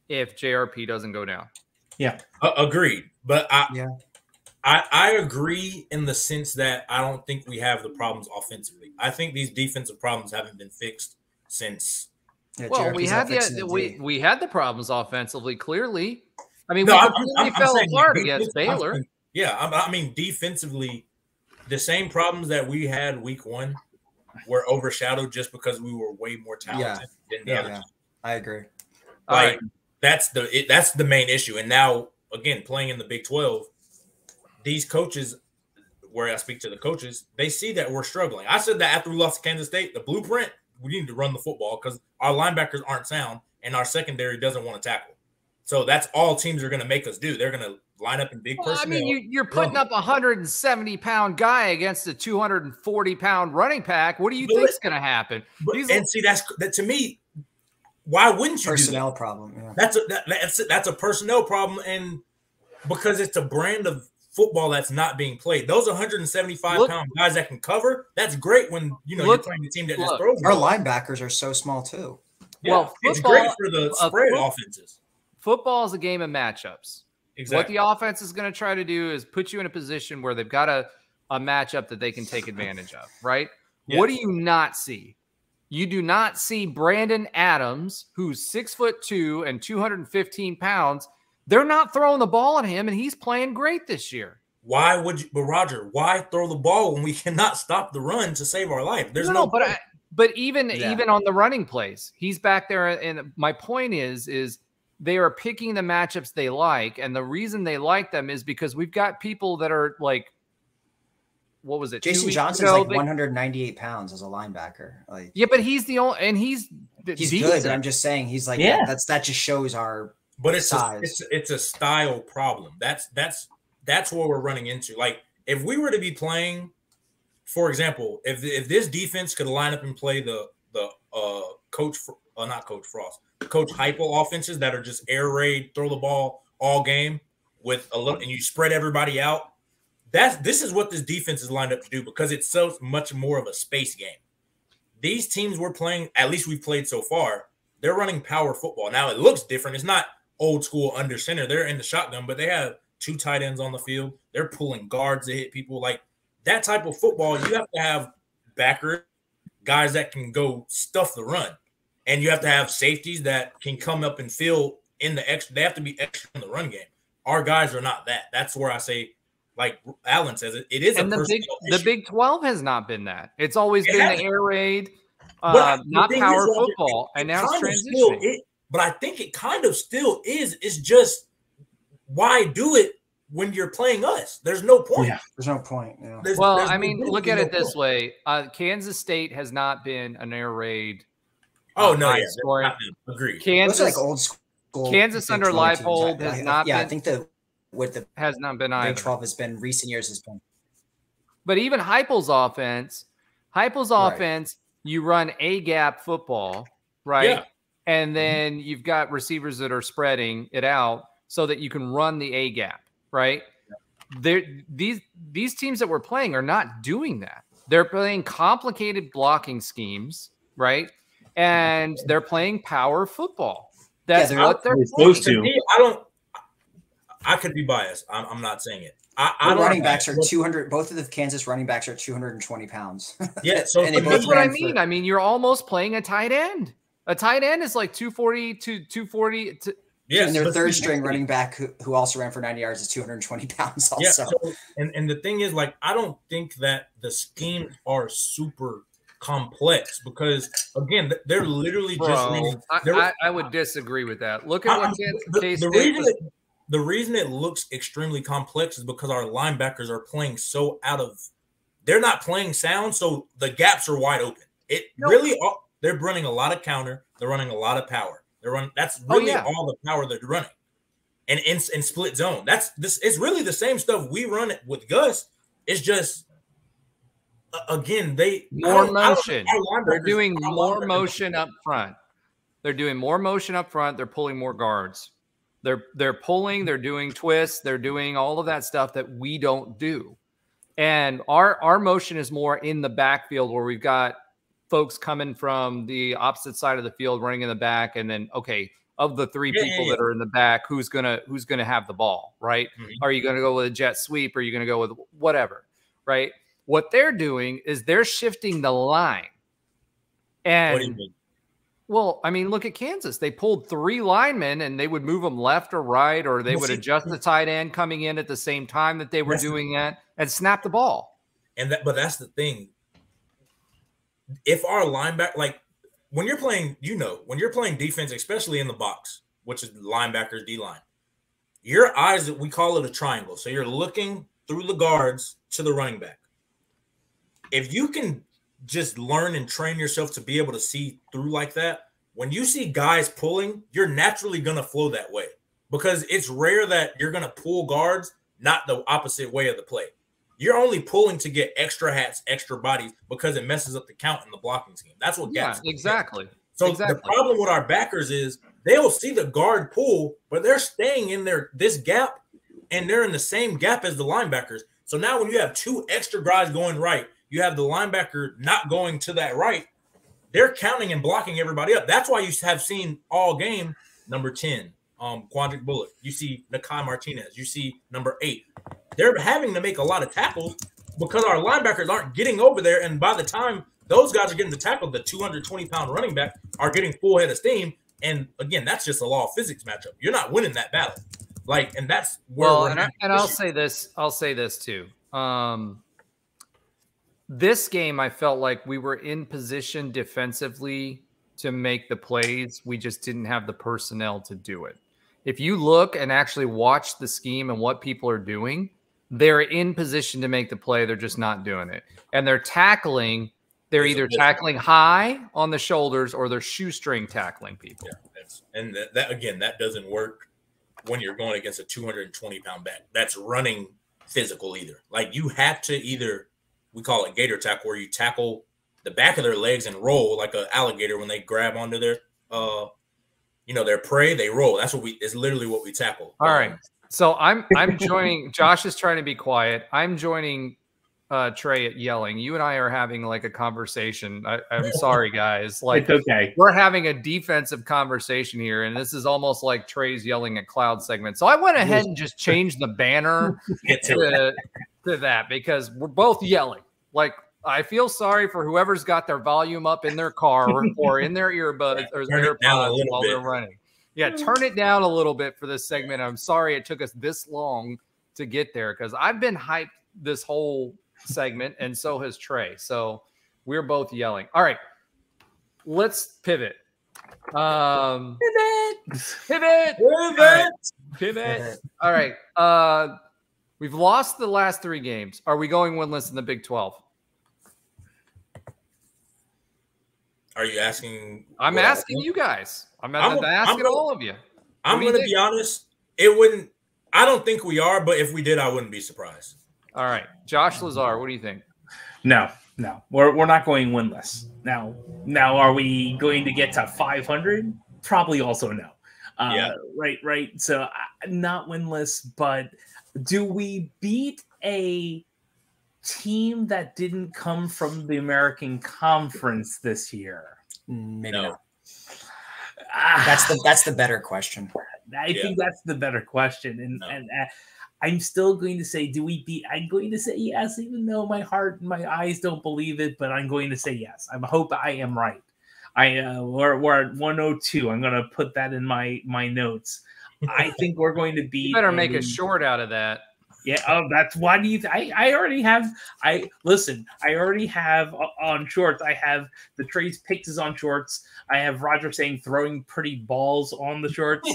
if JRP doesn't go down. Yeah, agreed. But I agree in the sense that I don't think we have the problems offensively. I think these defensive problems haven't been fixed since. Well, we had the problems offensively. Clearly, we fell apart against Baylor. Yeah, I mean defensively, the same problems that we had week 1 were overshadowed just because we were way more talented than the other. I agree. That's the main issue. And now again, playing in the Big 12, these coaches, where I speak to the coaches, they see that we're struggling. I said that after we lost to Kansas State, the blueprint, we need to run the football because our linebackers aren't sound and our secondary doesn't want to tackle. So that's all teams are going to make us do. They're going to line up in big personnel. You're putting up a 170-pound guy against a 240-pound running back. What do you think is going to happen? See, that to me. Why wouldn't you personnel do that? Problem? Yeah. That's a personnel problem, and because it's a brand of football that's not being played. Those 175-pound guys that can cover, that's great when you're playing a team that just throws. Our linebackers are so small too. Yeah, well, it's great for the spread offenses. Football is a game of matchups. Exactly. What the offense is going to try to do is put you in a position where they've got a matchup that they can take advantage of, right? Yes. What do you not see? You do not see Brandon Adams, who's 6'2" and 215 pounds. They're not throwing the ball at him, and he's playing great this year. Why would you? But Roger, why throw the ball when we cannot stop the run to save our life? There's no. But even on the running plays, he's back there. And my point is they are picking the matchups they like, and the reason they like them is because we've got people that are like, what was it? Jason Johnson's like 198 pounds as a linebacker. Like, yeah, but he's the only, and he's good. But I'm just saying, he's like, that just shows our. But it's a style problem. That's what we're running into. Like, if we were to be playing, for example, if this defense could line up and play the Coach Heupel offenses that are just air raid, throw the ball all game with a little, and you spread everybody out. This is what this defense is lined up to do, because it's so much more of a space game. These teams we're playing, at least we've played so far, they're running power football. Now it looks different. It's not old school under center. They're in the shotgun, but they have 2 tight ends on the field. They're pulling guards to hit people. Like, that type of football, you have to have backers, guys that can go stuff the run. And you have to have safeties that can come up and fill in the extra. They have to be extra in the run game. Our guys are not that. That's where I say, like Alan says, it is and the Big 12 has not been that. It's always been the air raid, not power football, and now it's transitioning. But I think it kind of still is. It's just, why do it when you're playing us? There's no point. Yeah, there's no point. Yeah. I mean, look at it this way. Kansas State has not been an air raid. Oh, no, yeah. Agreed. Kansas, like old school. Kansas under Leipold has not been. Yeah, I think has not been either. Big 12 has been recent years has been. But even Heupel's offense, you run a gap football, right? Yeah. And then you've got receivers that are spreading it out so that you can run the A gap, right? Yeah. These teams that we're playing are not doing that. They're playing complicated blocking schemes, right? And they're playing power football. That's what they're supposed to. I could be biased. I'm not saying it. Running backs are 200. Both of the Kansas running backs are 220 pounds. Yeah, so that's what I mean. I mean, you're almost playing a tight end. A tight end is like 240 to 240. Yeah, and their third string running back who also ran for 90 yards is 220 pounds also. Yeah, so, and the thing is, like, I don't think that the schemes are super complex, because, again, they're literally just I would disagree with that. Look at what the reason it looks extremely complex is because our linebackers are playing so they're not playing sound, so the gaps are wide open. They're running a lot of counter. They're running a lot of power. That's really all the power they're running. And in split zone. It's really the same stuff we run it with Gus. It's just, again, more motion. They're doing more motion up front. They're doing more motion up front. They're pulling more guards. They're pulling, they're doing twists, they're doing all of that stuff that we don't do. And our motion is more in the backfield, where we've got folks coming from the opposite side of the field running in the back, and then of the 3 people that are in the back, who's gonna have the ball, right? Mm-hmm. Are you gonna go with a jet sweep, or are you gonna go with whatever, right? What they're doing is they're shifting the line. And what do you mean? Well, I mean, look at Kansas. They pulled 3 linemen, and they would move them left or right, or they would adjust the tight end coming in at the same time that they were doing that, and snap the ball. But that's the thing. If our linebacker, like, when you're playing defense, especially in the box, which is linebackers, D-line, your eyes, we call it a triangle. So you're looking through the guards to the running back. If you can just learn and train yourself to be able to see through like that, when you see guys pulling, you're naturally going to flow that way, because it's rare that you're going to pull guards not the opposite way of the play. You're only pulling to get extra hats, extra bodies, because it messes up the count in the blocking scheme. That's what gaps. Yeah, exactly. So the problem with our backers is they'll see the guard pull, but they're staying in this gap, and they're in the same gap as the linebackers. So now when you have 2 extra guys going right, you have the linebacker not going to that right, they're counting and blocking everybody up. That's why you have seen all game number 10, Quandrick Bullock. You see Nakai Martinez. You see number 8. They're having to make a lot of tackles because our linebackers aren't getting over there. And by the time those guys are getting the tackle, the 220-pound running back are getting full head of steam. And again, that's just a law of physics matchup. You're not winning that battle. Like, and that's where I'll say this. I'll say this too. This game, I felt like we were in position defensively to make the plays. We just didn't have the personnel to do it. If you look and actually watch the scheme and what people are doing, they're in position to make the play. They're just not doing it. And they're tackling. They're either tackling high on the shoulders or they're shoestring tackling people. Yeah, and that again, that doesn't work when you're going against a 220-pound back. That's running physical either. Like, you have to either, we call it gator tackle, where you tackle the back of their legs and roll like an alligator when they grab onto their their prey, they roll. That's what it's literally what we tackle. All right. So I'm joining. Josh is trying to be quiet. I'm joining Trey at yelling. You and I are having like a conversation. I'm sorry, guys. Like, it's okay. We're having a defensive conversation here, and this is almost like Trey's yelling at Cloud segment. So I went ahead and just changed the banner to that because we're both yelling. Like, I feel sorry for whoever's got their volume up in their car or in their earbuds or AirPods while they're running. Yeah, turn it down a little bit for this segment. I'm sorry it took us this long to get there because I've been hyped this whole segment, and so has Trey. So we're both yelling. All right, let's pivot. Pivot. All right. We've lost the last 3 games. Are we going winless in the Big 12? Are you asking? I'm asking you guys. I'm asking all of you. I'm going to be honest. It wouldn't. I don't think we are, but if we did, I wouldn't be surprised. All right, Josh Lazar, what do you think? No, we're not going winless. Now, are we going to get to 500? Probably also no. Yeah. Right. So not winless, but do we beat a team that didn't come from the American Conference this year? Maybe not. That's the better question. I think that's the better question, and I'm still going to say, do we beat? I'm going to say yes, even though my heart and my eyes don't believe it. But I'm going to say yes. I hope I am right. We're at 102. I'm going to put that in my notes. I think we're going to beat. You better make a short out of that. Yeah. Oh, that's why do you? I already have. I already have on shorts. I have the Trey's Picks on shorts. I have Roger saying throwing pretty balls on the shorts.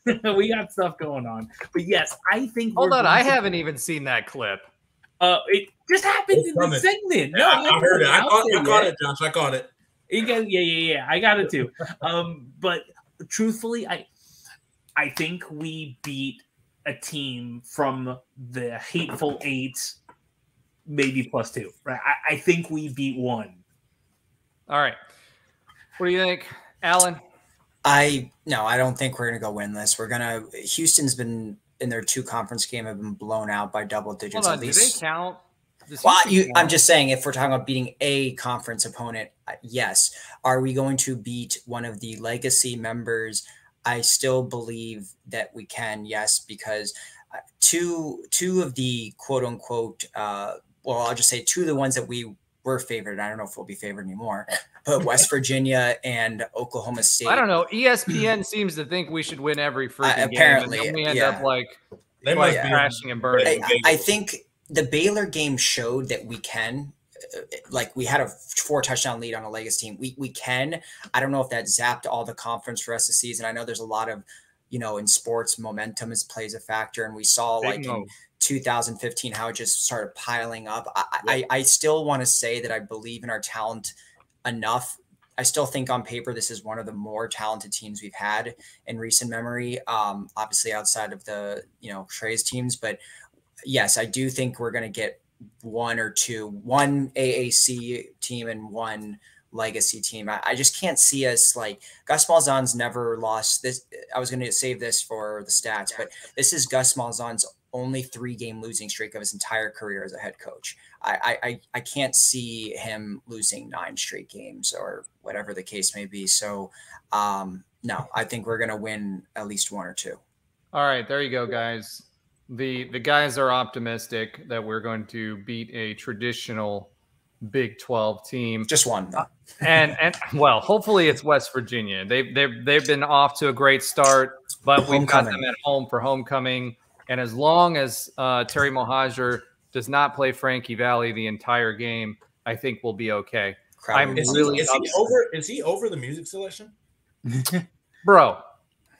We got stuff going on. But yes, I think. Hold on, I haven't even seen that clip. It just happened in the segment. No, I heard it. I caught it, Josh. I caught it. Yeah. I got it too. But truthfully, I think we beat a team from the Hateful Eight, maybe +2. Right? I think we beat one. All right. What do you think, Alan? I don't think we're gonna go winless. Houston's been in their 2 conference game have been blown out by double digits. Hold on, at least. Do they count? I'm just saying, if we're talking about beating a conference opponent, yes. Are we going to beat one of the legacy members? I still believe that we can, yes, because two of the quote unquote, I'll just say 2 of the ones that we were favored. I don't know if we'll be favored anymore, but West Virginia and Oklahoma State. I don't know. ESPN seems to think we should win every freaking apparently, game. And then we end up like they might be crashing and burning. I think the Baylor game showed that we can. Like, we had a 4-touchdown lead on a legacy team. We can. I don't know if that zapped all the conference for us this season. I know there's a lot of, in sports, momentum plays a factor, and we saw in 2015 how it just started piling up. I still want to say that I believe in our talent enough. I still think on paper this is one of the more talented teams we've had in recent memory. Obviously outside of the Trey's teams, but yes, I do think we're going to get one AAC team and one legacy team. I just can't see us Gus Malzahn's never lost this. I was going to save this for the stats, but this is Gus Malzahn's only 3-game losing streak of his entire career as a head coach. I can't see him losing 9 straight games or whatever the case may be. So no, I think we're going to win at least 1 or 2. All right, there you go, guys. The guys are optimistic that we're going to beat a traditional Big 12 team. Just one, though. and well, hopefully it's West Virginia. They've been off to a great start, but we've got them at home for homecoming. And as long as Terry Mohajir does not play Frankie Valli the entire game, I think we'll be okay. Is he over the music selection? Bro,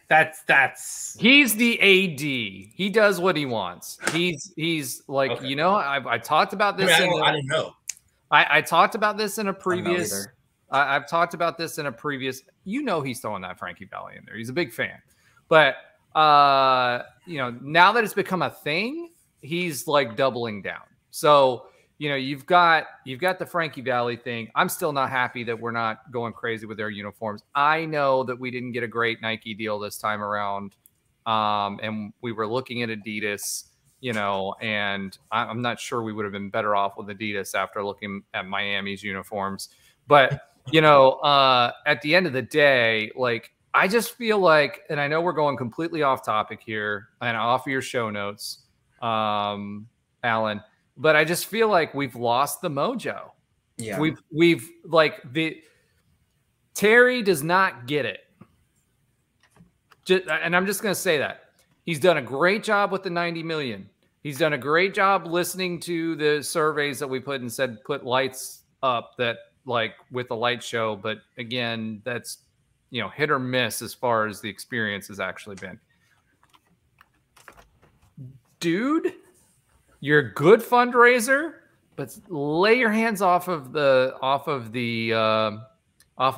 that's he's the AD. He does what he wants. He's like, okay. I talked about this. I didn't know. I talked about this in a previous. I've talked about this in a previous. He's throwing that Frankie Valli in there. He's a big fan, but now that it's become a thing, he's like doubling down. So you've got the Frankie Valli thing. I'm still not happy that we're not going crazy with their uniforms. I know that we didn't get a great Nike deal this time around, and we were looking at Adidas. And I'm not sure we would have been better off with Adidas after looking at Miami's uniforms. But, at the end of the day, like, I just feel like, and I know we're going completely off topic here and off of your show notes, Alan, but I just feel like we've lost the mojo. Yeah. We've like Terry does not get it. And I'm just going to say that. He's done a great job with the 90 million. He's done a great job listening to the surveys that we put and said, put lights up that like with the light show. But again, that's, hit or miss as far as the experience has actually been. Dude, you're a good fundraiser, but lay your hands off of the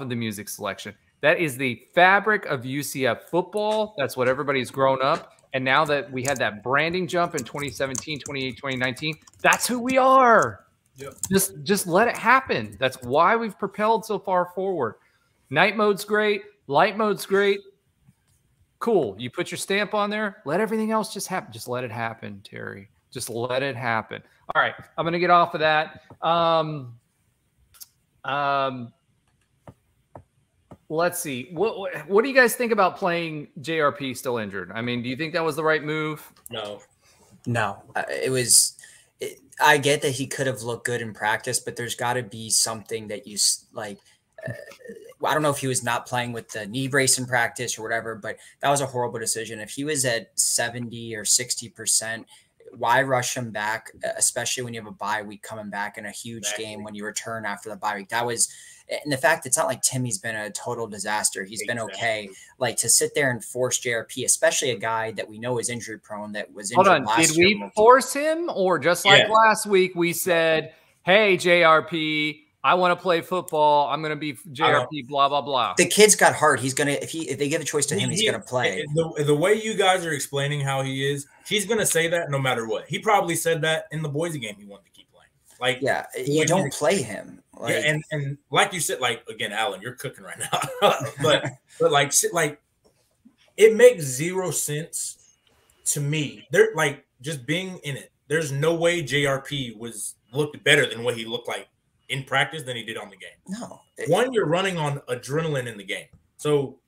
music selection. That is the fabric of UCF football. That's what everybody's grown up. And now that we had that branding jump in 2017, 2018, 2019, that's who we are. Yep. Just let it happen. That's why we've propelled so far forward. Night mode's great. Light mode's great. Cool. You put your stamp on there. Let everything else just happen. Just let it happen, Terry. Just let it happen. All right. I'm going to get off of that. Let's see. What do you guys think about playing JRP still injured? I mean, do you think that was the right move? No. I get that he could have looked good in practice, but there's got to be something that you like. I don't know if he was not playing with the knee brace in practice or whatever, but that was a horrible decision. If he was at 70 or 60%, why rush him back, especially when you have a bye week coming back in a huge game when you return after the bye week? That was, and the fact it's not like Timmy's been a total disaster. He's been okay. Like to sit there and force JRP, especially a guy that we know is injury prone, that was injured last year. Did we force him, or just like last week we said, hey, JRP, I want to play football. I'm going to be JRP, blah, blah, blah. The kid's got heart. He's going to, if they give a choice to him, he's going to play. The way you guys are explaining how he is, he's going to say that no matter what. He probably said that in the Boise game he wanted to keep playing. Like, yeah, you don't play him. Like, yeah, and like you said, like, again, Alan, you're cooking right now. but like it makes zero sense to me. They're like, just being in it, there's no way JRP looked better than what he looked like in practice than he did on the game. No. One, you're running on adrenaline in the game. So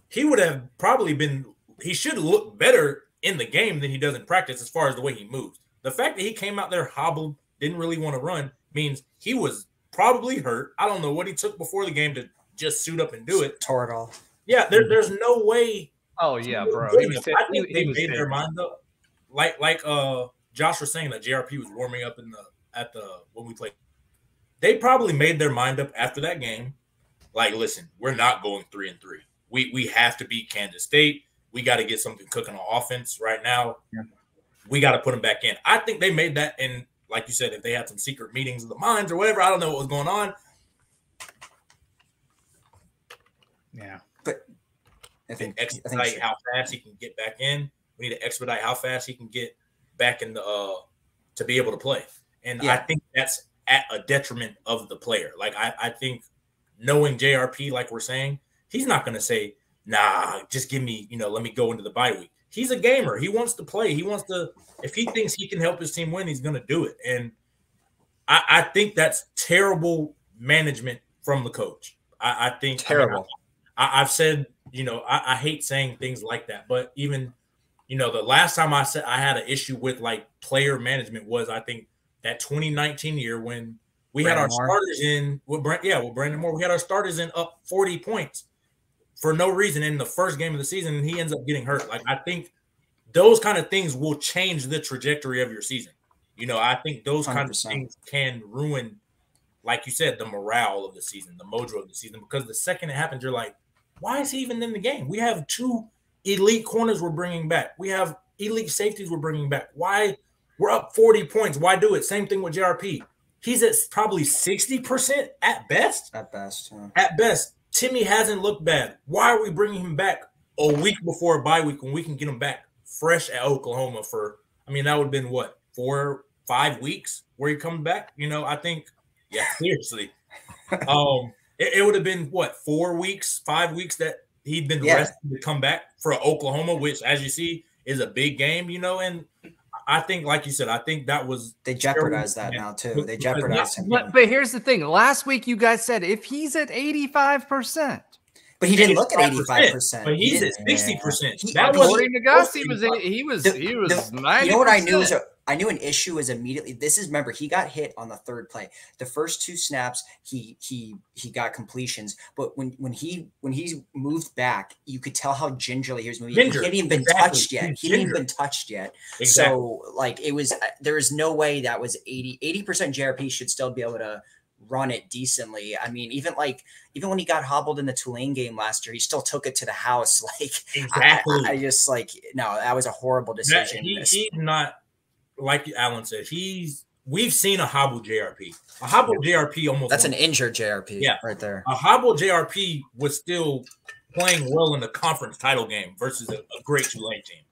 he would have probably he should look better in the game than he does in practice as far as the way he moves. The fact that he came out there hobbled, didn't really want to run, means he was probably hurt. I don't know what he took before the game to just suit up and do it. Tore it all. Yeah, there's no way. Oh, yeah, bro. I think they made their mind up. Like Josh was saying that JRP was warming up when we played. They probably made their mind up after that game. Like, listen, we're not going 3-3. We have to beat Kansas State. We got to get something cooking on offense right now. Yeah. We got to put them back in. I think they made that, and like you said, if they had some secret meetings of the minds or whatever, I don't know what was going on. Yeah. But I think expedite how fast he can get back in. We need to expedite how fast he can get back in to be able to play. And I think that's at a detriment of the player. Like, I think knowing JRP, like we're saying, he's not going to say, nah, just give me, let me go into the bye week. he's a gamer. He wants to play. He wants to. If he thinks he can help his team win, he's going to do it. And I think that's terrible management from the coach. I think terrible. I've said, I hate saying things like that, but even, the last time I said I had an issue with like player management was, I think, that 2019 year when we had our starters in with Brandon Moore. We had our starters in up 40 points for no reason in the first game of the season, and he ends up getting hurt. Like, I think those kind of things will change the trajectory of your season. I think those 100%. Kind of things can ruin, like you said, the morale of the season, the mojo of the season, because the second it happens, you're like, why is he even in the game? We have 2 elite corners we're bringing back. We have elite safeties we're bringing back. Why? We're up 40 points. Why do it? Same thing with JRP. He's at probably 60% at best. At best. Yeah. At best. Timmy hasn't looked bad. Why are we bringing him back a week before a bye week when we can get him back fresh at Oklahoma for, that would have been what, 4 or 5 weeks where he comes back? I think, seriously. It would have been what, 4 weeks, 5 weeks that he'd been rested to come back for Oklahoma, which, as you see, is a big game, and I think, like you said, I think that was they jeopardize that now too. They jeopardize him. But here's the thing. Last week you guys said if he's at 85%. But he didn't look at 85%. But he's at 60%. According to Gus, he was 90%. You know what I knew I knew an issue was immediately. Remember, he got hit on the 3rd play. The first 2 snaps, he got completions. But when he moved back, you could tell how gingerly he was moving. He hadn't even been touched yet. Exactly. So like there was no way that was 80% JRP should still be able to run it decently. Even when he got hobbled in the Tulane game last year, he still took it to the house. Like, exactly. I just no, that was a horrible decision. He's not, like Alan said, we've seen a hobble JRP. A hobble JRP almost. That's an injured JRP. Yeah, right there. A hobble JRP was still playing well in the conference title game versus a great Tulane team.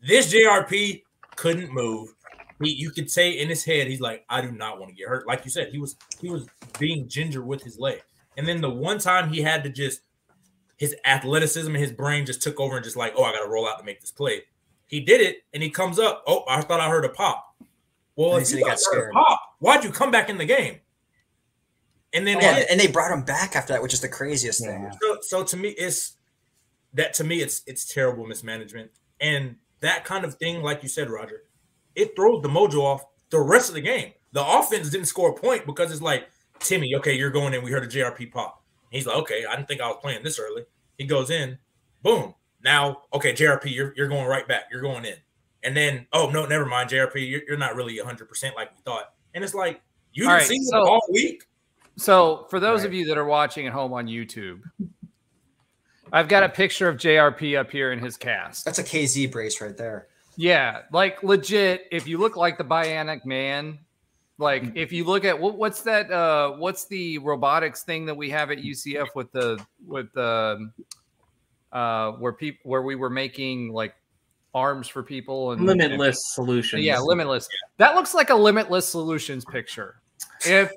This JRP couldn't move. You could say in his head, he's like, I do not want to get hurt. Like you said, he was being ginger with his leg. And then the one time he had to his athleticism and his brain just took over and just like, I got to roll out to make this play. He did it, and he comes up. I thought I heard a pop. Well, if you got scared, pop, why'd you come back in the game? And then and they brought him back after that, which is the craziest thing. So to me, it's terrible mismanagement, and that kind of thing, like you said, Roger, it throws the mojo off the rest of the game. The offense didn't score a point because it's like, Timmy, okay, you're going in. We heard a JRP pop. He's like, okay, I didn't think I was playing this early. He goes in, boom. Now, okay, JRP, you're going right back. You're going in. And then, oh, no, never mind, JRP, you're not really 100% like we thought. And it's like, you didn't see it all week. So for those of you that are watching at home on YouTube, I've got a picture of JRP up here in his cast. That's a KZ brace right there. Yeah, like legit, if you look like the Bionic Man, like if you look at what's the robotics thing that we have at UCF with the where we were making like arms for people and Limitless Solutions. Yeah, Limitless. That looks like a Limitless Solutions picture. If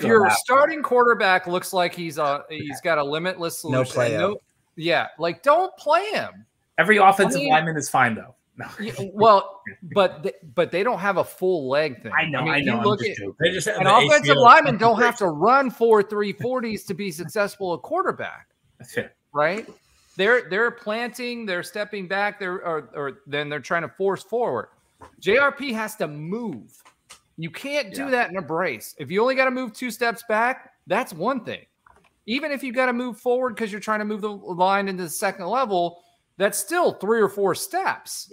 your starting quarterback looks like he's got a Limitless Solution, no play like don't play him. Every offensive lineman is fine though. No. Well, but they don't have a full leg thing. I know. They just have an offensive lineman don't have to run 4 340s to be successful at quarterback. That's it, right? They're planting, they're stepping back, then they're trying to force forward. JRP has to move. You can't do that in a brace. If you only got to move 2 steps back, that's one thing. Even if you got to move forward because you're trying to move the line into the second level, that's still 3 or 4 steps.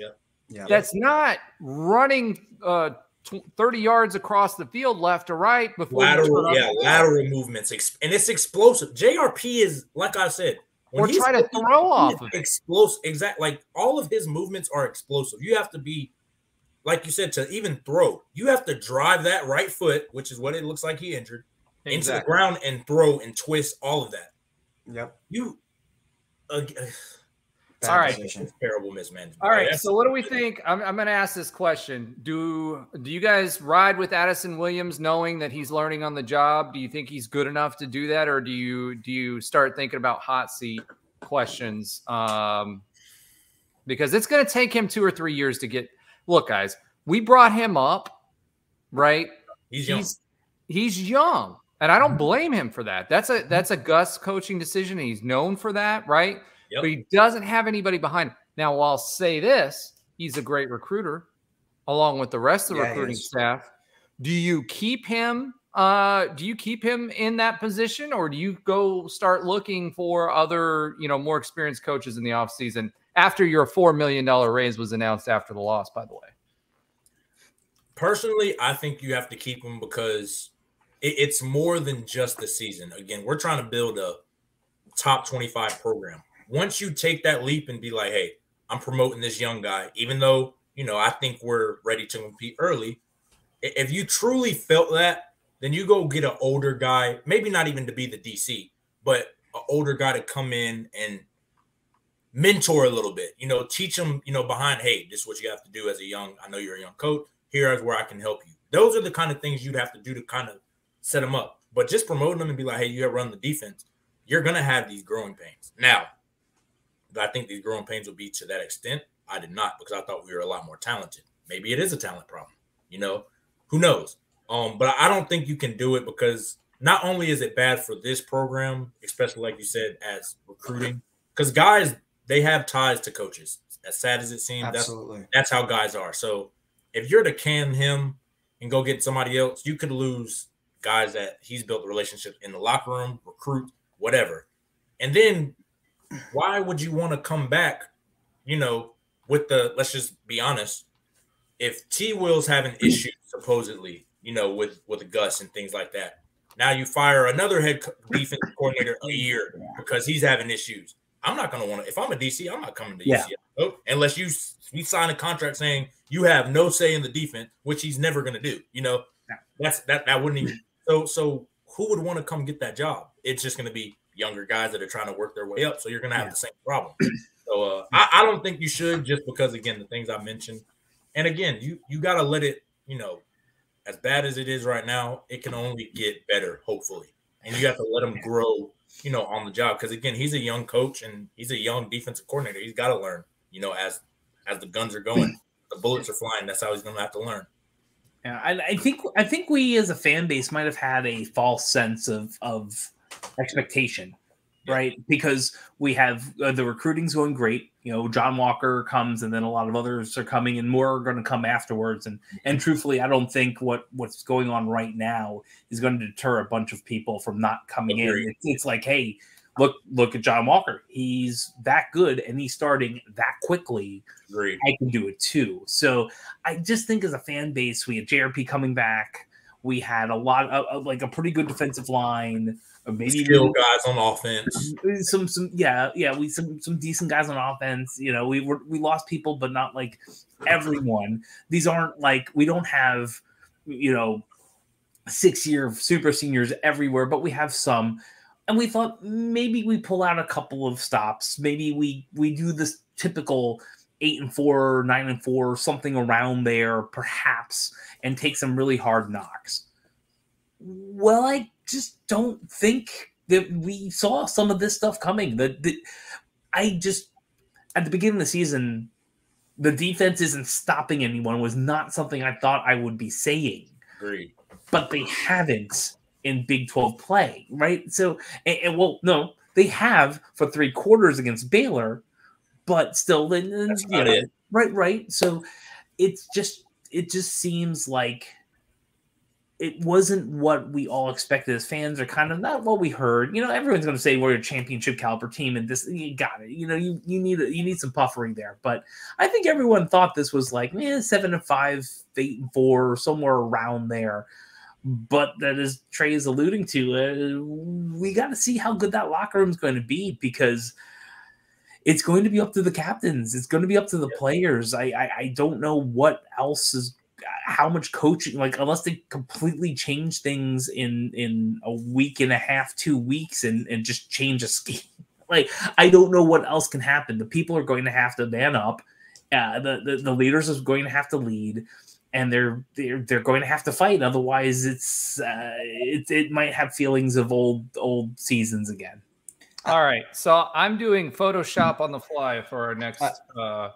Yeah. That's not running 30 yards across the field left to right before lateral movements, and it's explosive. JRP is, like I said, or try to throw off of it. Explosive, exactly. Like all of his movements are explosive. You have to be, like you said, to even throw. You have to drive that right foot, which is what it looks like he injured, into the ground and throw and twist all of that. Yep. All right. Terrible mismanagement. All right. So what do we think? I'm going to ask this question. Do you guys ride with Addison Williams knowing that he's learning on the job? Do you think he's good enough to do that? Or do you start thinking about hot seat questions? because it's going to take him 2 or 3 years to get. Look, guys, we brought him up, right? He's young. He's young, and I don't blame him for that. That's a Gus coaching decision, and he's known for that, right? Yep. But he doesn't have anybody behind him. Now, I'll say this: he's a great recruiter, along with the rest of the recruiting staff. Do you keep him? Do you keep him in that position, or do you go start looking for other, more experienced coaches in the offseason after your $4 million raise was announced after the loss, by the way? Personally, I think you have to keep him because it's more than just the season. Again, we're trying to build a top 25 program. Once you take that leap and be like, hey, I'm promoting this young guy, even though, I think we're ready to compete early. If you truly felt that, then you go get an older guy, maybe not even to be the DC, but an older guy to come in and mentor a little bit, teach them, behind, hey, this is what you have to do as I know you're a young coach. Here is where I can help you. Those are the kind of things you'd have to do to kind of set them up. But just promoting them and be like, hey, you have run the defense, you're going to have these growing pains. Now, do I think these growing pains will be to that extent? I did not, because I thought we were a lot more talented. Maybe it is a talent problem, who knows? But I don't think you can do it, because not only is it bad for this program, especially like you said, as recruiting, because guys, they have ties to coaches. As sad as it seems, that's how guys are. So if you're to can him and go get somebody else, you could lose guys that he's built a relationship in the locker room, recruit, whatever. And then why would you want to come back, with let's just be honest, if T. Will's having issues supposedly, with Gus and things like that. Now you fire another head defense coordinator a year because he's having issues. I'm not going to want to – if I'm a DC, I'm not coming to UCF unless you sign a contract saying you have no say in the defense, which he's never going to do. That wouldn't even – so who would want to come get that job? It's just going to be younger guys that are trying to work their way up, so you're going to have the same problem. So I don't think you should, just because, again, the things I mentioned. And, again, you got to let it, as bad as it is right now, it can only get better, hopefully. And you have to let him grow, on the job. Because, again, he's a young coach and he's a young defensive coordinator. He's got to learn, as the guns are going, the bullets are flying. That's how he's going to have to learn. Yeah, I think we as a fan base might have had a false sense of expectation, right? Because we have the recruiting's going great. John Walker comes, and then a lot of others are coming, and more are going to come afterwards. And truthfully, I don't think what's going on right now is going to deter a bunch of people from not coming in. It's like, hey, look at John Walker. He's that good, and he's starting that quickly. Agreed. I can do it too. So I just think as a fan base, we had JRP coming back. We had a lot of like a pretty good defensive line. Maybe skill guys on offense. Some decent guys on offense. We lost people, but not like everyone. These aren't like, we don't have 6-year super seniors everywhere, but we have some. And we thought maybe we pull out a couple of stops. Maybe we do this typical 8-4, 9-4, something around there, perhaps, and take some really hard knocks. Well, I just don't think that we saw some of this stuff coming. At the beginning of the season, the defense isn't stopping anyone was not something I thought I would be saying. Agreed. But they haven't in Big 12 play, right? So, no, they have for 3 quarters against Baylor, but still, right. So it just seems like it wasn't what we all expected as fans, or kind of not what we heard. Everyone's going to say we're a championship caliber team, and this, you got it. You need some puffery there. But I think everyone thought this was like 7-5, 8-4, somewhere around there. But that, as Trey is alluding to, we got to see how good that locker room is going to be, because it's going to be up to the captains. It's going to be up to the players. I don't know what else is. How much coaching, unless they completely change things in a week and a half, 2 weeks, and just change a scheme. I don't know what else can happen. The people are going to have to man up. The leaders are going to have to lead, and they're going to have to fight. Otherwise, it might have feelings of old seasons again. All right, so I'm doing Photoshop on the fly for our next. Our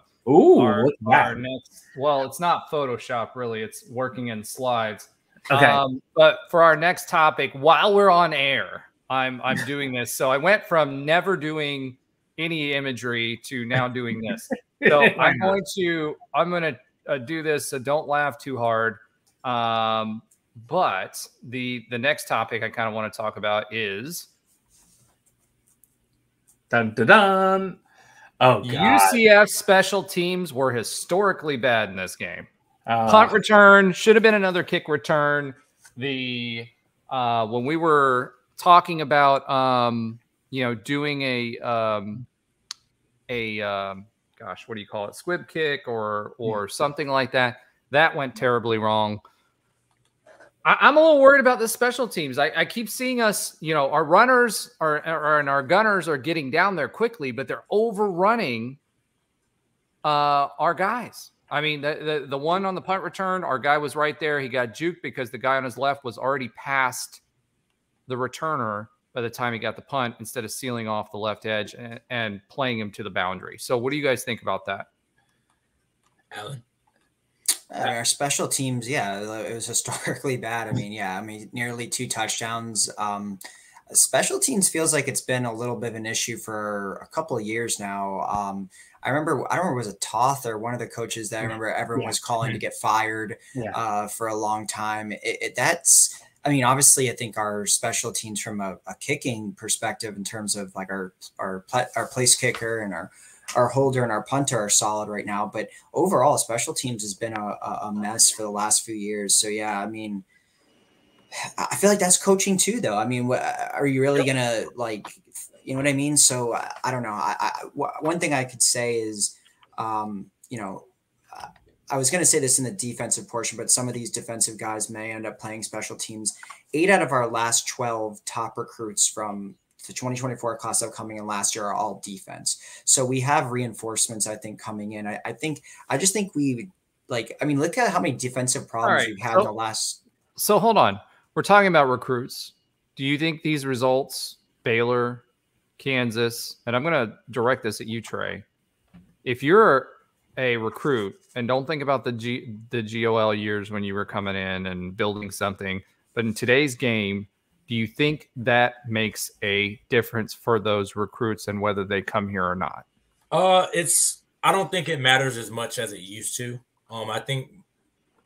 next. Well, it's not Photoshop really; it's working in slides. Okay. But for our next topic, while we're on air, I'm doing this. So I went from never doing any imagery to now doing this. So I'm going to do this. So don't laugh too hard. But the next topic I kind of want to talk about is dun dun dun. Oh, God. UCF special teams were historically bad in this game. Punt return should have been another kick return. When we were talking about doing a what do you call it, squib kick or something like that, that went terribly wrong. I'm a little worried about the special teams. I keep seeing us, our runners and our gunners are getting down there quickly, but they're overrunning our guys. I mean, the one on the punt return, our guy was right there. He got juked because the guy on his left was already past the returner by the time he got the punt, instead of sealing off the left edge and playing him to the boundary. So what do you guys think about that? Alan? Our special teams, it was historically bad. I mean, nearly 2 touchdowns. Special teams feels like it's been a little bit of an issue for a couple of years now. I don't remember, was it Toth or one of the coaches that I remember everyone was calling to get fired for a long time. Obviously, I think our special teams from a kicking perspective, in terms of like our place kicker and our holder and our punter, are solid right now. But overall, special teams has been a mess for the last few years. So, I mean, I feel like that's coaching too, though. I mean, are you really going to, like, you know what I mean? So I don't know. One thing I could say is, I was going to say this in the defensive portion, but some of these defensive guys may end up playing special teams. 8 out of our last 12 top recruits from the 2024 class upcoming and last year are all defense. So we have reinforcements, I think, coming in. I just think look at how many defensive problems we've had in the last. So hold on. We're talking about recruits. Do you think these results, Baylor, Kansas, and I'm going to direct this at you, Trey, if you're a recruit, and don't think about the GOL years when you were coming in and building something, but in today's game, do you think that makes a difference for those recruits and whether they come here or not? I don't think it matters as much as it used to. I think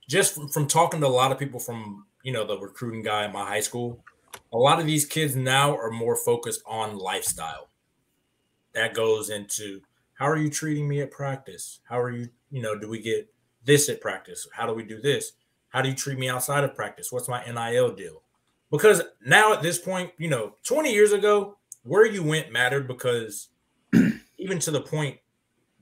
just from talking to a lot of people from, the recruiting guy in my high school, a lot of these kids now are more focused on lifestyle. That goes into, how are you treating me at practice? How are you, do we get this at practice? How do we do this? How do you treat me outside of practice? What's my NIL deal? Because now at this point, 20 years ago, where you went mattered, because even to the point,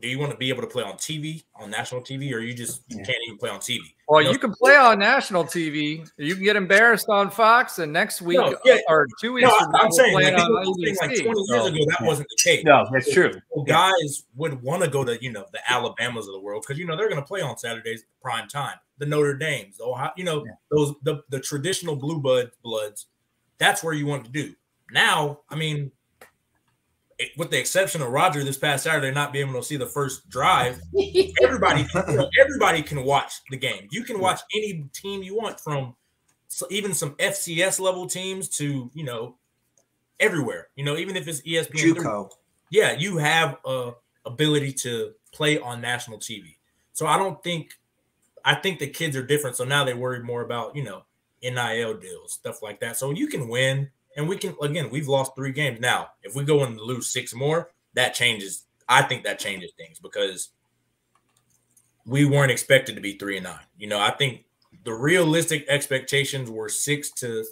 do you want to be able to play on TV, on national TV, or you can't even play on TV? Well, you can play on national TV. You can get embarrassed on Fox, and next week or 2 weeks from now, I'm saying, like 20 years ago, that wasn't the case. No, that's true. Guys would want to go to, the Alabamas of the world, because, they're going to play on Saturdays prime time. The Notre Dames, the Ohio, those the traditional blue bloods. That's where you want to do. Now, I mean, with the exception of Roger this past Saturday not being able to see the first drive, everybody can watch the game. You can watch any team you want, from even some FCS level teams to, everywhere. Even if it's ESPN. JUCO. Yeah, you have ability to play on national TV. So I think the kids are different. So now they worry more about, NIL deals, stuff like that. So you can win. And we've lost 3 games. Now, if we go and lose 6 more, that changes. I think that changes things, because we weren't expected to be 3-9. I think the realistic expectations were 6 to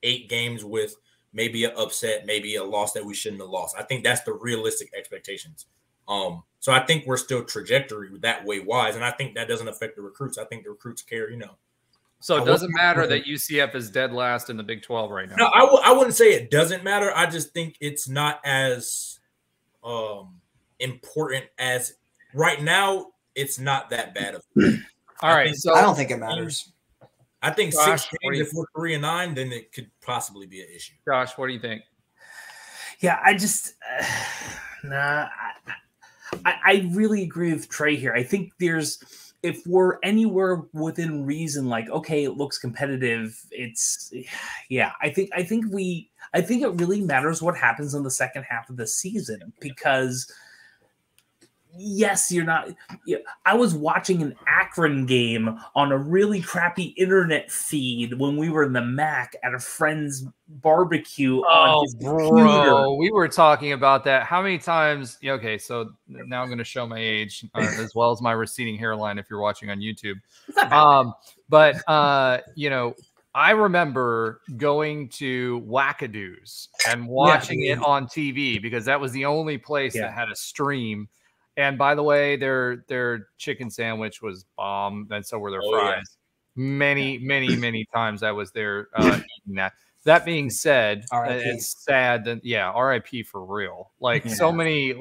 8 games with maybe an upset, maybe a loss that we shouldn't have lost. I think that's the realistic expectations. So I think we're still trajectory that way wise. And I think that doesn't affect the recruits. I think the recruits care, So it doesn't matter that UCF is dead last in the Big 12 right now. No, I wouldn't say it doesn't matter. I just think it's not as important as right now. It's not that bad of it. All right, so I don't think it matters. I think Josh, 6 games, if we're 3-9, then it could possibly be an issue. Josh, what do you think? Yeah, I just nah. I really agree with Trey here. I think if we're anywhere within reason, like, okay, it looks competitive. I think it really matters what happens in the second half of the season, because yes, you're not. I was watching an Akron game on a really crappy internet feed when we were in the MAC at a friend's barbecue on his computer. We were talking about that. How many times? Okay, so now I'm going to show my age as well as my receding hairline if you're watching on YouTube. I remember going to Wackadoos and watching it on TV because that was the only place that had a stream. And by the way, their chicken sandwich was bomb, and so were their fries. Yeah. Many times I was there eating that. That being said, it's sad that RIP for real. So many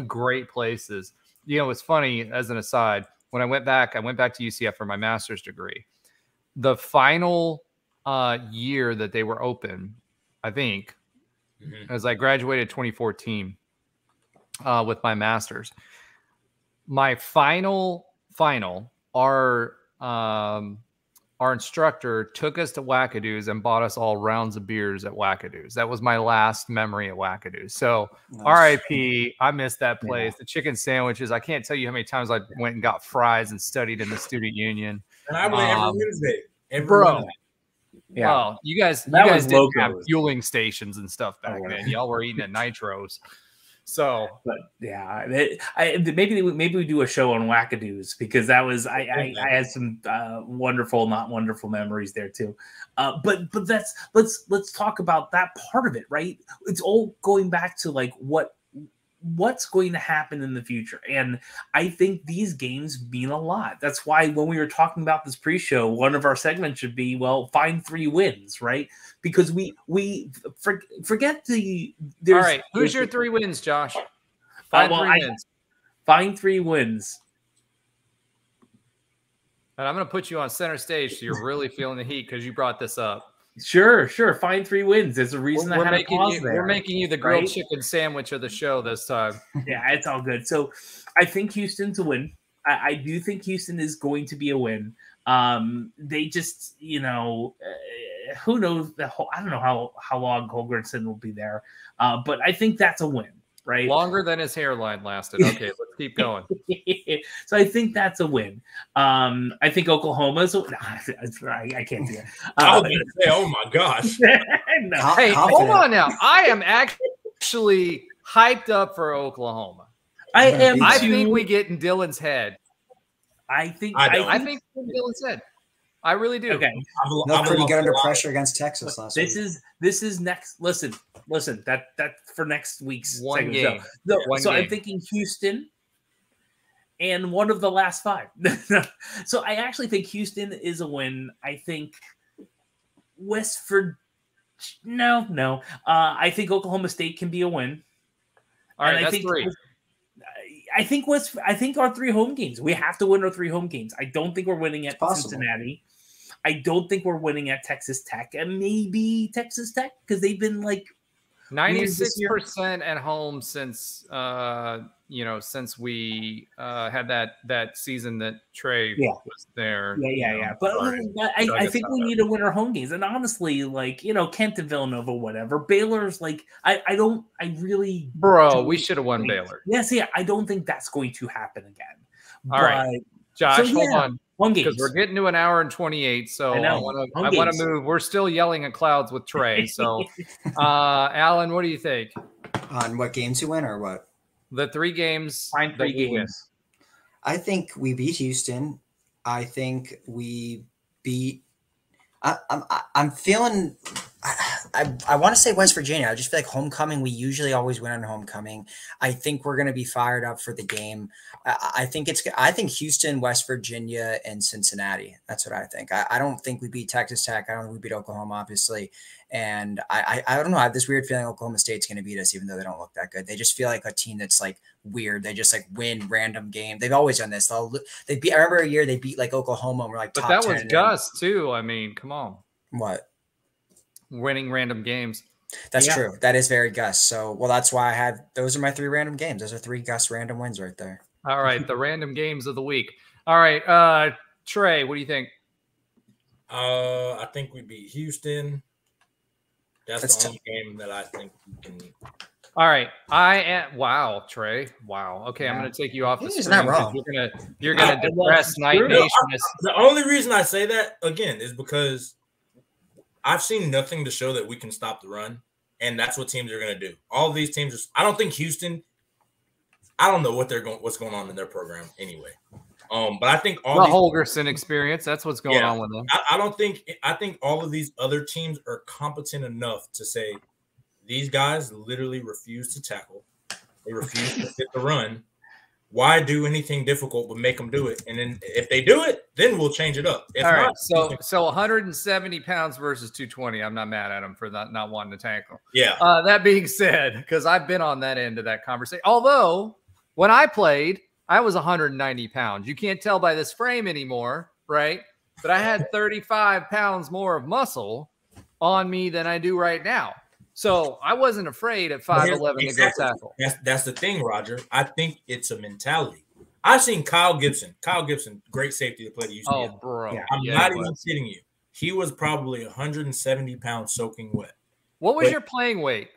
great places. It's funny, as an aside, when I went back to UCF for my master's degree. The final year that they were open, I think, as I graduated 2014. With my master's, my final, our instructor took us to Wackadoos and bought us all rounds of beers at Wackadoos. That was my last memory at Wackadoos. So RIP, I missed that place. The chicken sandwiches, I can't tell you how many times I went and got fries and studied in the student union. And I went every Wednesday. Wednesday. Yeah. Well, you guys didn't have fueling stations and stuff back then. Y'all were eating at Nitros. So, but maybe we do a show on Wackadoos, because that was I had some wonderful, not wonderful memories there too. But let's talk about that part of it, right? It's all going back to like what's going to happen in the future, and I think these games mean a lot. That's why when we were talking about this pre-show, one of our segments should be, find 3 wins, right? Because we forget the. All right, who's your 3 wins, Josh? Find 3 wins. Find 3 wins. And I'm going to put you on center stage, so you're really feeling the heat because you brought this up. Sure. Find 3 wins. There's a reason I had a pause there. We're making you the grilled chicken sandwich of the show this time. Yeah, it's all good. So I think Houston's a win. I do think Houston is going to be a win. They just, who knows? I don't know how long Holgrenson will be there, but I think that's a win, right? Longer than his hairline lasted. Okay, let's keep going. So I think that's a win. I think Oklahoma's. I can't do that. I was going to say, oh my gosh. No. Hey, hold on now. I am actually hyped up for Oklahoma. I am. I think we get in Dylan's head. I think in Dylan's head. I really do. Okay. I'm pretty good under pressure against Texas last week. This is next. Listen. That for next week's one segment. game. So I'm thinking Houston and one of the last 5. So I actually think Houston is a win. I think West Virginia. No. I think Oklahoma State can be a win. All right, that's 3. I think our 3 home games. We have to win our 3 home games. I don't think we're winning at Cincinnati. I don't think we're winning at Texas Tech, and maybe Texas Tech, because they've been 96% at home since since we had that season that Trey was there. Yeah. But I think we need to win our home games. And honestly, Kent and Villanova, whatever. Baylor's we should have won Baylor. Yes, I don't think that's going to happen again. All right, Josh, hold on. Because we're getting to an hour and 28, so I want to move. We're still yelling at clouds with Trey. So, Alan, what do you think? On what games you win or what? The 3 games. Find 3 games. I think we beat Houston. I think we beat. I'm feeling. I want to say West Virginia. I just feel like homecoming. We usually always win on homecoming. I think we're going to be fired up for the game. I think Houston, West Virginia, and Cincinnati. That's what I think. I don't think we beat Texas Tech. I don't think we beat Oklahoma, obviously. And I don't know. I have this weird feeling Oklahoma State's going to beat us, even though they don't look that good. They just feel like a team that's weird. They just win random game. They've always done this. I remember a year they beat Oklahoma and we're but that was Gus too. I mean, come on. What? Winning random games. That's true. That is very Gus. So, well, that's why I have those are my 3 random games. Those are 3 Gus random wins right there. All right, the random games of the week. All right, Trey, what do you think? I think we beat Houston. That's the only game that I think we can. All right, wow, Trey. Wow. Okay, yeah. I'm going to take you off the screen. Not wrong. You're gonna depress Night Nation. The only reason I say that again is because I've seen nothing to show that we can stop the run, and that's what teams are going to do. All of these teams I don't think Houston. I don't know what's going on in their program anyway. But I think all the Holgerson experience. That's what's going on with them. I think all of these other teams are competent enough to say these guys literally refuse to tackle. They refuse to fit the run. Why do anything difficult but make them do it? And then if they do it, then we'll change it up. If all right. Not, so 170 pounds versus 220. I'm not mad at them for not wanting to tackle. Yeah. That being said, because I've been on that end of that conversation. Although when I played, I was 190 pounds. You can't tell by this frame anymore, right? But I had 35 pounds more of muscle on me than I do right now. So I wasn't afraid at 5'11" to go tackle. That's the thing, Roger. I think it's a mentality. I've seen Kyle Gibson. Kyle Gibson, great safety to play the UCF. Oh, bro. Yeah, I'm not even kidding you. He was probably 170 pounds soaking wet. What was your playing weight?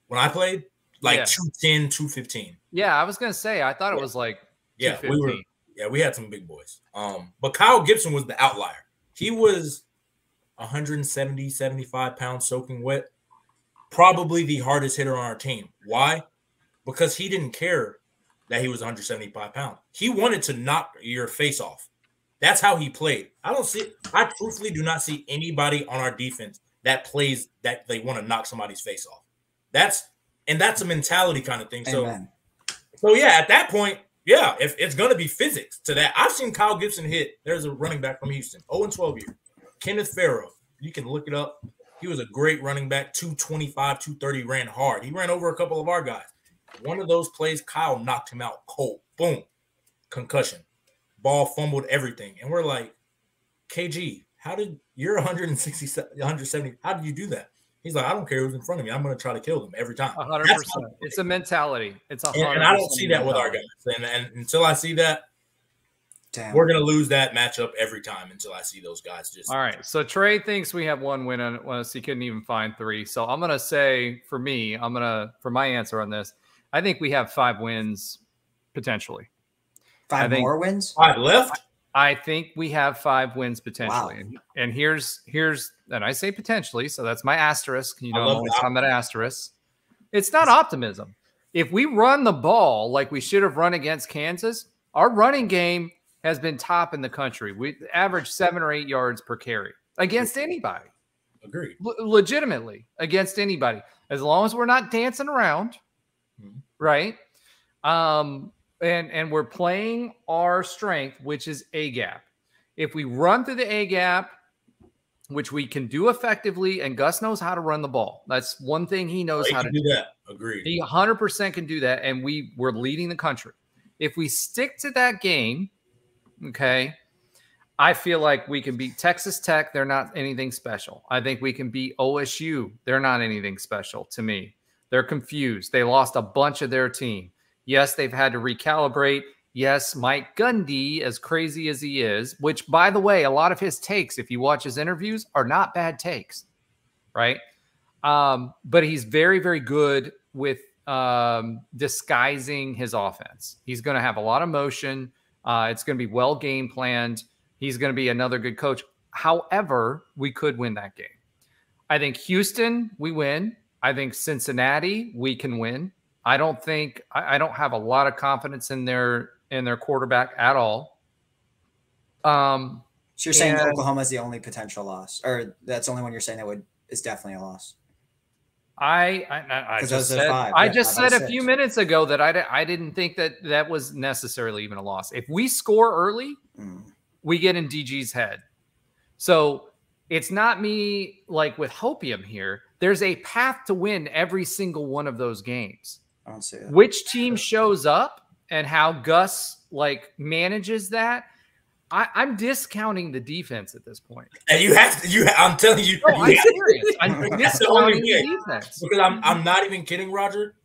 When I played? Like 210, 215. Yeah, I was going to say, I thought it was like 215. We had some big boys. But Kyle Gibson was the outlier. He was 170, 75 pounds soaking wet. Probably the hardest hitter on our team. Why? Because he didn't care that he was 175 pounds. He wanted to knock your face off. That's how he played. I truthfully do not see anybody on our defense that plays that they want to knock somebody's face off. That's a mentality kind of thing. Amen. So yeah, at that point, yeah, if it's going to be physics to that. I've seen Kyle Gibson hit. There's a running back from Houston, 0-12 year. Kenneth Farrow. You can look it up. He was a great running back, 225, 230, ran hard. He ran over a couple of our guys. One of those plays, Kyle knocked him out cold. Boom. Concussion. Ball fumbled everything. And we're like, KG, you're 160, 170. How did you do that? He's like, I don't care who's in front of me. I'm going to try to kill them every time. 100%. It's a mentality. It's 100%. And I don't see that with our guys. And until I see that, we're going to lose that matchup every time until I see those guys just. All right. So Trey thinks we have 1 win on it. He couldn't even find 3. So I'm going to say for my answer on this, I think we have 5 wins potentially. 5 more wins? 5 left? I think we have 5 wins potentially. Wow. And here's, and I say potentially, so that's my asterisk. You know, I'm always on that asterisk. It's not optimism. If we run the ball like we should have run against Kansas, our running game has been top in the country. We average 7 or 8 yards per carry against anybody. Agreed. Legitimately against anybody. As long as we're not dancing around, right? And we're playing our strength, which is A gap. If we run through the A gap, which we can do effectively, and Gus knows how to run the ball. That's one thing he knows how to do. That. Agreed. He 100% can do that, and we're leading the country. If we stick to that game, okay, I feel like we can beat Texas Tech. They're not anything special. I think we can beat OSU. They're not anything special to me. They're confused. They lost a bunch of their team. Yes, they've had to recalibrate. Yes, Mike Gundy, as crazy as he is, which, by the way, a lot of his takes, if you watch his interviews, are not bad takes, right? But he's very, very good with disguising his offense. He's going to have a lot of motion. It's going to be well game planned. He's going to be another good coach. However, we could win that game. I think Houston, we win. I think Cincinnati, we can win. I don't have a lot of confidence in their quarterback at all. So you're saying Oklahoma is the only potential loss, or that's the only one you're saying that is definitely a loss? I just said a few minutes ago that I didn't think that was necessarily even a loss. If we score early, we get in DG's head. So it's not me like with hopium here. There's a path to win every single one of those games. I don't see it. Which team shows up and how Gus manages that, I'm discounting the defense at this point. And you have to. I'm telling you. No, I'm serious. I'm discounting the defense because I'm not even kidding, Roger.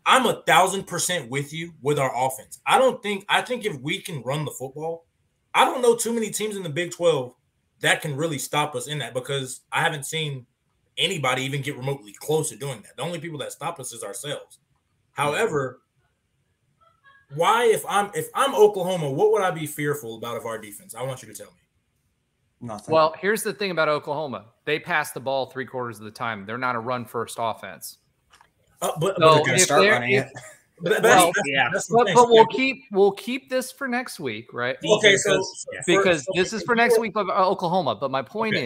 I'm 1,000% with you with our offense. I think if we can run the football, I don't know too many teams in the Big 12 that can really stop us in that, because I haven't seen anybody even get remotely close to doing that. The only people that stop us is ourselves. However, why, if I'm Oklahoma, what would I be fearful about of our defense? I want you to tell me. Nothing. Well, here's the thing about Oklahoma. They pass the ball 3/4 of the time. They're not a run-first offense. But they're going to start running it. But we'll keep this for next week, right? Okay, because this is for next week of Oklahoma. But my point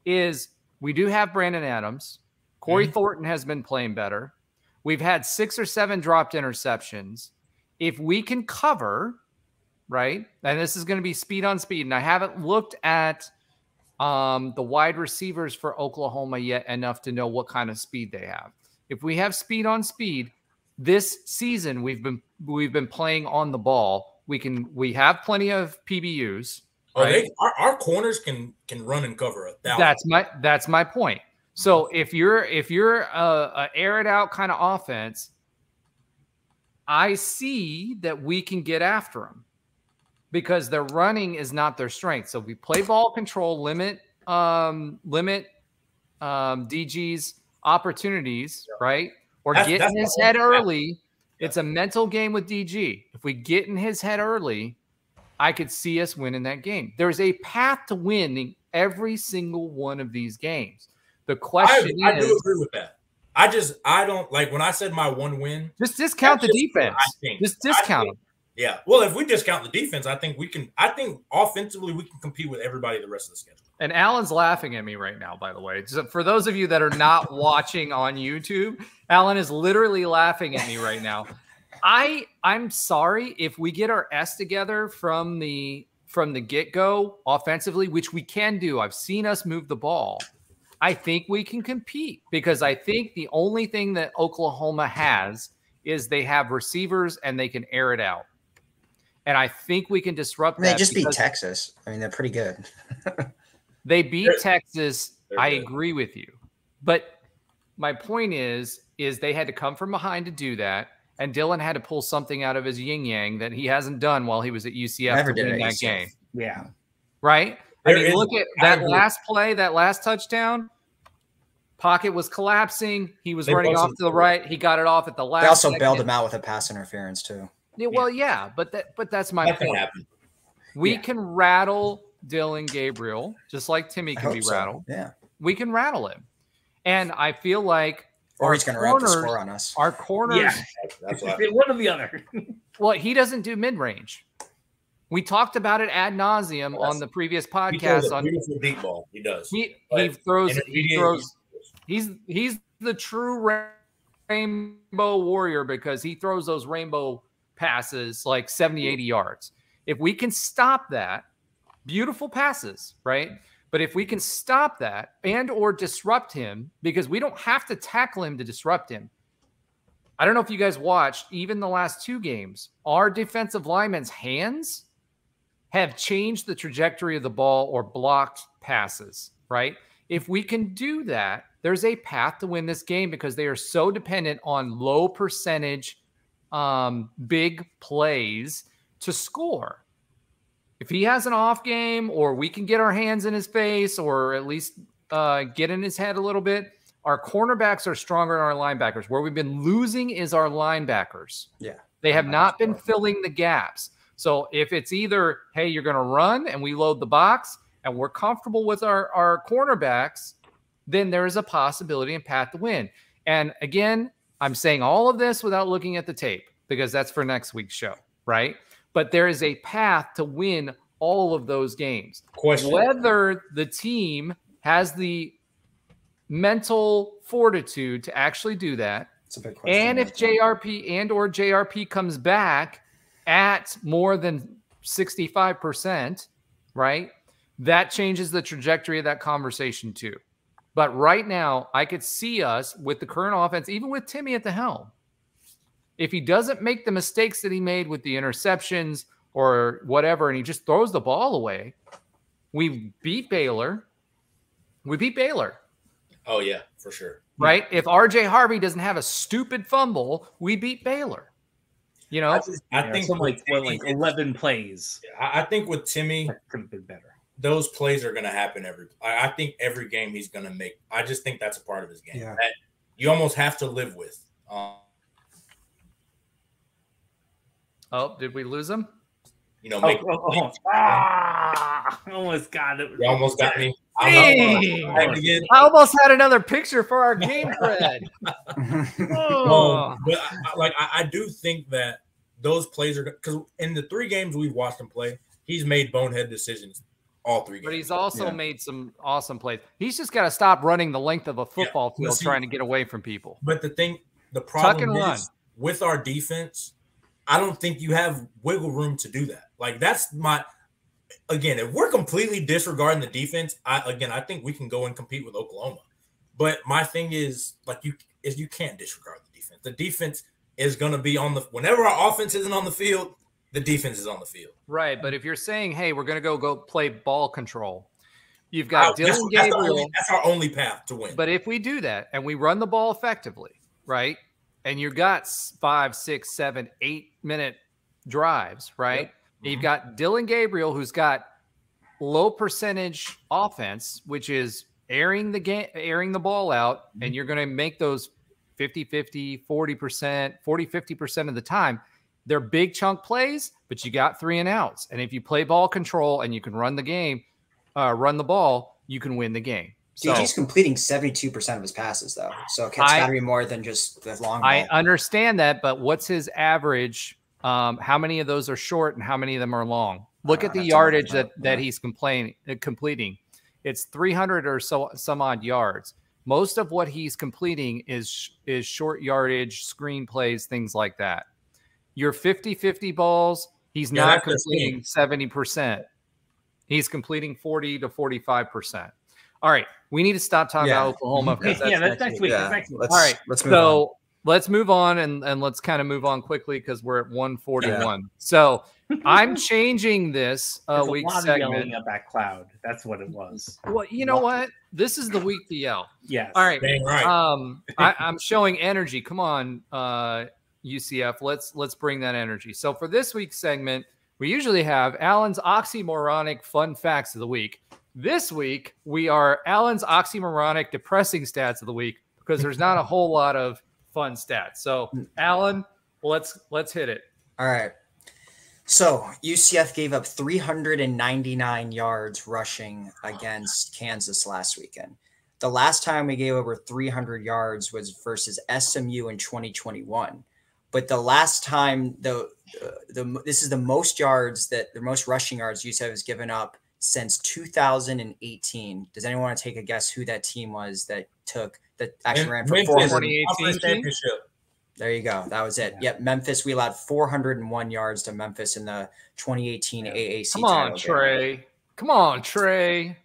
is we do have Brandon Adams. Corey Thornton has been playing better. We've had 6 or 7 dropped interceptions. If we can cover, right, and this is going to be speed on speed, and I haven't looked at the wide receivers for Oklahoma yet enough to know what kind of speed they have. If we have speed on speed, this season we've been playing on the ball. We have plenty of PBUs. Right? Our corners can run and cover 1,000. That's my point. So if you're a air it out kind of offense, I see that we can get after them because their running is not their strength. So we play ball control, limit DG's opportunities, right? Or get in his head early. It's a mental game with DG. If we get in his head early, I could see us winning that game. There's a path to winning every single one of these games. The question is, I do agree with that. I don't like when I said my one win. Just discount the defense. Just discount them. Yeah. Well, if we discount the defense, I think offensively we can compete with everybody the rest of the schedule. And Alan's laughing at me right now, by the way. So for those of you that are not watching on YouTube, Alan is literally laughing at me right now. I'm sorry if we get our S together from the get-go offensively, which we can do. I've seen us move the ball. I think we can compete because I think the only thing that Oklahoma has is they have receivers and they can air it out. And I think we can disrupt that. They just beat Texas. I mean, they're pretty good. They beat Texas. I agree with you. But my point is they had to come from behind to do that. And Dylan had to pull something out of his yin-yang that he hasn't done while he was at UCF Never to did win that UCF. game. Yeah. Right? I mean, look at that last play, that last touchdown. Pocket was collapsing. He was running off to the right. He got it off at the last. They also bailed him out with a pass interference too. Yeah, well, yeah, but that's my point. We can rattle Dylan Gabriel just like Timmy can be rattled. Yeah, we can rattle him, and I feel like or he's going to wrap the score on us. Our corners, that's one or the other. Well, he doesn't do mid-range. We talked about it ad nauseum on the previous podcast. On beautiful deep ball, he does. He throws. He's the true rainbow warrior because he throws those rainbow passes like 70, 80 yards. If we can stop that, beautiful passes, right? But if we can stop that and or disrupt him, because we don't have to tackle him to disrupt him. I don't know if you guys watched even the last 2 games. Our defensive linemen's hands have changed the trajectory of the ball or blocked passes, right? If we can do that, there's a path to win this game because they are so dependent on low percentage big plays to score. If he has an off game or we can get our hands in his face or at least get in his head a little bit, our cornerbacks are stronger than our linebackers. Where we've been losing is our linebackers. Yeah. They have not been filling the gaps. So if it's either, hey, you're going to run and we load the box and we're comfortable with our cornerbacks, then there is a possibility and path to win. And again, I'm saying all of this without looking at the tape because that's for next week's show, right? But there is a path to win all of those games. Question. Whether the team has the mental fortitude to actually do that, it's a big question. And if JRP comes back at more than 65%, right? That changes the trajectory of that conversation too. But right now, I could see us with the current offense, even with Timmy at the helm. If he doesn't make the mistakes that he made with the interceptions or whatever, and he just throws the ball away. We beat Baylor. Oh, yeah, for sure. Right? If RJ Harvey doesn't have a stupid fumble, we beat Baylor. You know? I think like 11 plays. I think with Timmy, that could have been better. Those plays are going to happen I think every game he's going to make. I just think that's a part of his game that you almost have to live with. Oh, did we lose him? You know, almost got it. You almost got me. I almost had another picture for our game thread. But I do think that those plays are because in the 3 games we've watched him play, he's made bonehead decisions all 3 games. But he's also made some awesome plays. He's just got to stop running the length of a football field trying to get away from people. But the problem is with our defense, I don't think you have wiggle room to do that. Like that's again, if we're completely disregarding the defense, I think we can go and compete with Oklahoma. But my thing is you can't disregard the defense. The defense is going to be whenever our offense isn't on the field, the defense is on the field. Right, but if you're saying, hey, we're going to go play ball control, you've got Dylan Gabriel. That's our only path to win. But if we do that and we run the ball effectively, right, and you've got 5, 6, 7, 8-minute drives, right? Yep. You've got Dylan Gabriel, who's got low percentage offense, which is airing the ball out, and you're going to make those 50-50, 40%, 40-50% of the time. They're big chunk plays, but you got 3 and outs. And if you play ball control and you can run the ball, you can win the game. Dude, he's completing 72% of his passes, though. So it's got to be more than just the long ball. I understand that, but what's his average? How many of those are short and how many of them are long? Look at the yardage that he's completing. It's 300 or so some odd yards. Most of what he's completing is short yardage, screen plays, things like that. Your 50-50 balls, he's not completing 70%. He's completing 40 to 45%. All right, we need to stop talking about Oklahoma. That's next week. All right, let's move on and let's kind of move on quickly because we're at 141. Yeah. So I'm changing this week segment. Yelling at that cloud. That's what it was. Well, you know what? This is the week to yell. Yes. All right. Dang right. I'm showing energy. Come on, UCF. Let's bring that energy. So for this week's segment, we usually have Alan's Oxymoronic fun facts of the week. This week, we are Alan's Oxymoronic depressing stats of the week because there's not a whole lot of fun stats. So, Alan, let's hit it. All right. So, UCF gave up 399 yards rushing against Kansas last weekend. The last time we gave over 300 yards was versus SMU in 2021. But the last time, this is the most rushing yards UCF has given up since 2018. Does anyone want to take a guess who that team was that actually ran for 2018? There you go. That was it. Yeah. Yep. Memphis, we allowed 401 yards to Memphis in the 2018 AAC. Come on, Trey.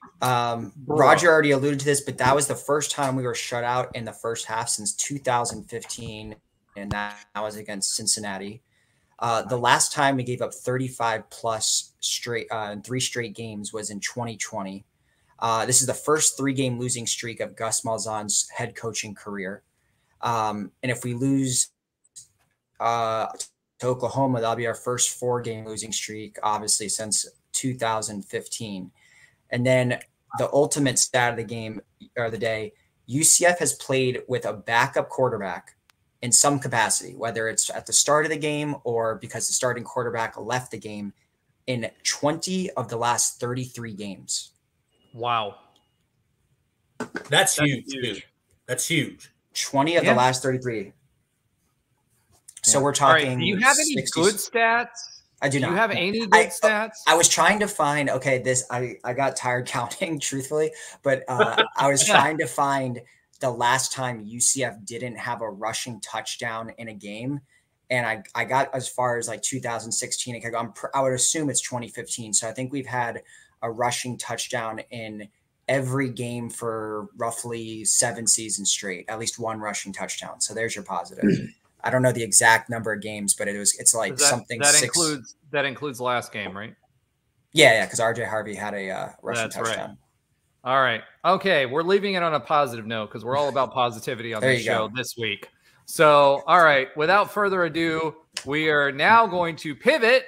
Roger already alluded to this, but that was the first time we were shut out in the first half since 2015, and that was against Cincinnati. The last time we gave up 35 plus straight in 3 straight games was in 2020. This is the first 3-game losing streak of Gus Malzahn's head coaching career. And if we lose to Oklahoma, that'll be our first 4-game losing streak, obviously, since 2015. And then the ultimate stat of the game or the day, UCF has played with a backup quarterback in some capacity, whether it's at the start of the game or because the starting quarterback left the game, in 20 of the last 33 games. Wow. That's huge, dude. That's huge. 20 of the last 33. So we're talking. Right. Do you have any good stats? I do not. Do you have any good stats? I was trying to find, I got tired counting, truthfully, but I was trying to find the last time UCF didn't have a rushing touchdown in a game. And I got as far as like 2016. I would assume it's 2015. So I think we've had a rushing touchdown in every game for roughly 7 seasons straight, at least 1 rushing touchdown. So there's your positive. I don't know the exact number of games, but it's like something. That That includes the last game, right? Yeah, because RJ Harvey had a rushing That's touchdown. Right. All right. Okay, we're leaving it on a positive note because we're all about positivity on this show this week. So, all right, without further ado, we are now going to pivot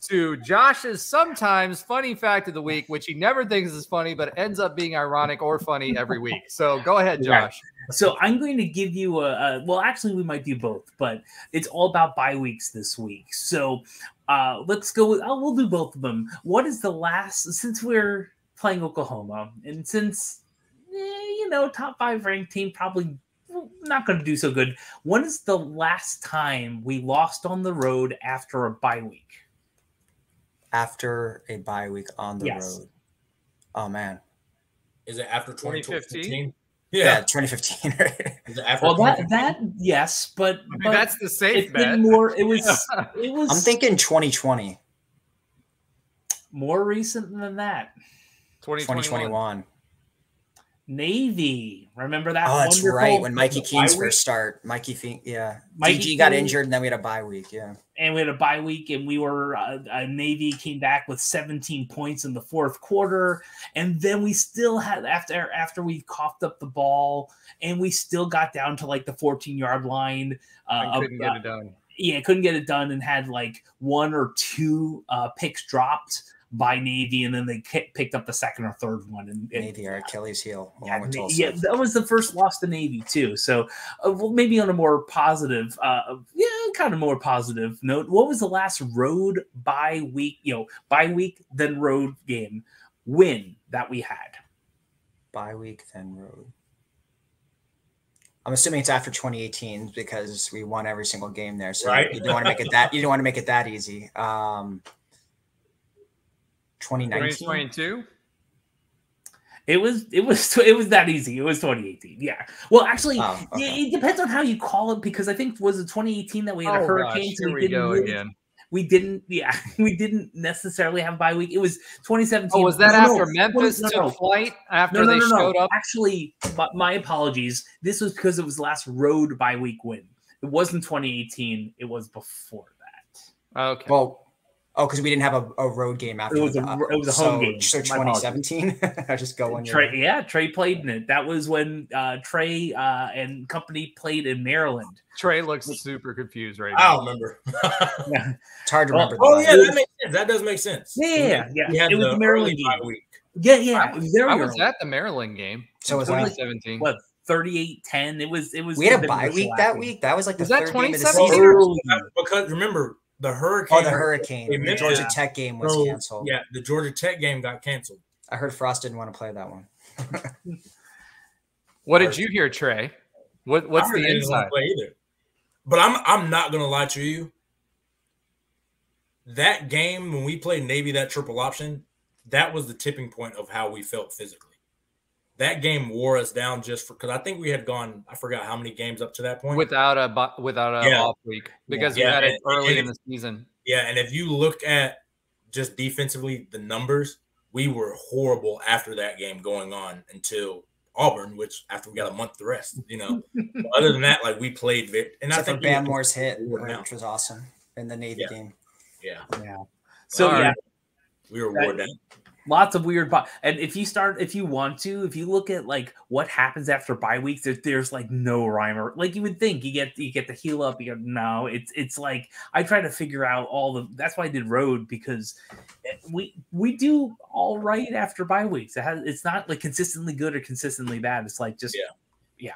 to Josh's sometimes funny fact of the week, which he never thinks is funny, but ends up being ironic or funny every week. So go ahead, Josh. So I'm going to give you well, actually we might do both, but it's all about bye weeks this week. So let's go with, we'll do both of them. What is the last, since we're playing Oklahoma and since, top 5 ranked team, probably not going to do so good. When is the last time we lost on the road after a bye week? After a bye week on the road. Oh, man. Is it after 2015? Yeah, 2015. Right? Is it after that yes, but that's the safe bet. It was. I'm thinking 2020. More recent than that. 2021. Navy. Remember that? Oh, that's right. When Mikey Keene's first start. DG got injured, and then we had a bye week. Yeah. And we had a bye week, and we were Navy came back with 17 points in the fourth quarter, and then we still had after we coughed up the ball, and we still got down to like the 14-yard line. Couldn't get it done. Yeah, couldn't get it done, and had like 1 or 2 picks dropped by Navy, and then they picked up the second or third one. And Navy, our Achilles heel. Yeah, that was the first loss to Navy too. So maybe on a more positive, kind of more positive note, what was the last road bye week then road game win that we had? Bye week then road. I'm assuming it's after 2018 because we won every single game there. So you don't want to make it that. You don't want to make it that easy. 2022. It was that easy. It was 2018. Yeah. Well, actually, it depends on how you call it, because I think was it 2018 that we had a hurricane. Gosh, here we go again. We didn't necessarily have a bye week. It was 2017. Oh, was that after Memphis took flight after they showed up? Actually, my apologies. This was because it was the last road bye week win. It wasn't 2018. It was before that. Okay. Well, because we didn't have a road game after. It was a home game. So 2017. I just go on. Trey played in it. That was when Trey and company played in Maryland. Trey looks super confused right now. I don't remember. Yeah. It's hard to remember. That makes sense. That does make sense. Yeah. It was the Maryland game. Week. Yeah. I was at the Maryland game. So was 2017. What? 38-10. It was. We had a bye week that week. That was like the third game of the season. Because remember. The hurricane. The hurricane. The Georgia Tech game was canceled. Yeah, the Georgia Tech game got canceled. I heard Frost didn't want to play that one. What did you hear, Trey? What's the inside? Play either. But I'm not gonna lie to you. That game when we played Navy, that triple option, that was the tipping point of how we felt physically. That game wore us down because I think we had gone, I forgot how many games up to that point without a off week because we had it early in the season. Yeah, and if you look at just defensively the numbers, we were horrible after that game going on until Auburn, which after we got a month to rest, Other than that, like we played and I think Van Moore's hit, which was awesome in the Navy game. Yeah. So we were wore down. Lots of weird, and if you look at like what happens after bye weeks, there's like no rhyme or like you would think you get the heal up. No, it's like I try to figure out that's why I did road, because we do all right after bye weeks. It's not like consistently good or consistently bad. It's like just yeah.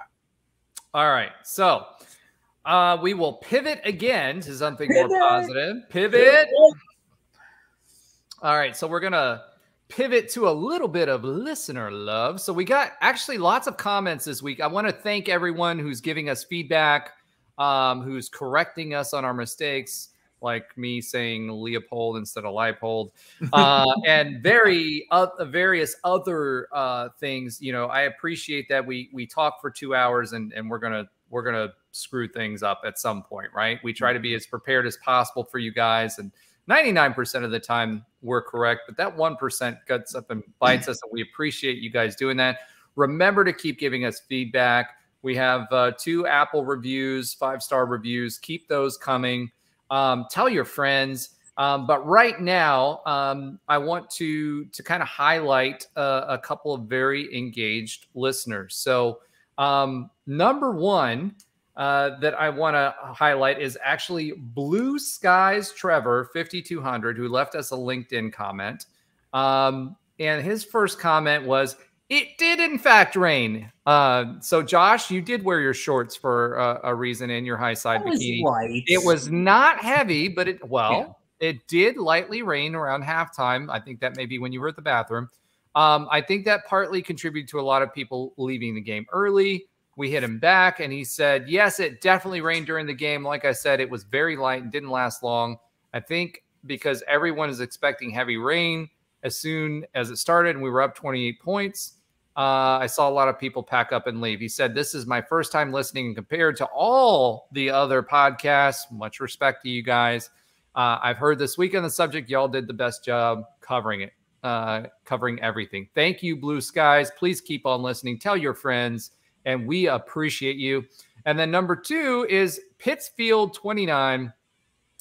All right, so we will pivot again to something more positive. Pivot. All right, so we're gonna pivot to a little bit of listener love. So we got actually lots of comments this week. I want to thank everyone who's giving us feedback, who's correcting us on our mistakes, like me saying Leopold instead of Leipold, and various other things. I appreciate that we talk for 2 hours and we're gonna screw things up at some point, right? We try to be as prepared as possible for you guys, and 99% of the time we're correct, but that 1% guts up and bites us, and we appreciate you guys doing that. Remember to keep giving us feedback. We have 2 Apple reviews, 5-star reviews. Keep those coming. Tell your friends. But right now, I want to kind of highlight a couple of very engaged listeners. So number one that I want to highlight is actually Blue Skies Trevor 5200, who left us a LinkedIn comment. And his first comment was, "It did in fact rain." So Josh, you did wear your shorts for a reason in your high side bikini. It was not heavy, but it did lightly rain around halftime. I think that may be when you were at the bathroom. I think that partly contributed to a lot of people leaving the game early. We hit him back, and he said, yes, it definitely rained during the game. Like I said, it was very light and didn't last long. I think because everyone is expecting heavy rain as soon as it started, and we were up 28 points. I saw a lot of people pack up and leave. He said, this is my first time listening, and compared to all the other podcasts, much respect to you guys. I've heard this week on the subject. Y'all did the best job covering it, covering everything. Thank you, Blue Skies. Please keep on listening. Tell your friends, and we appreciate you. And then number 2 is Pittsfield 29.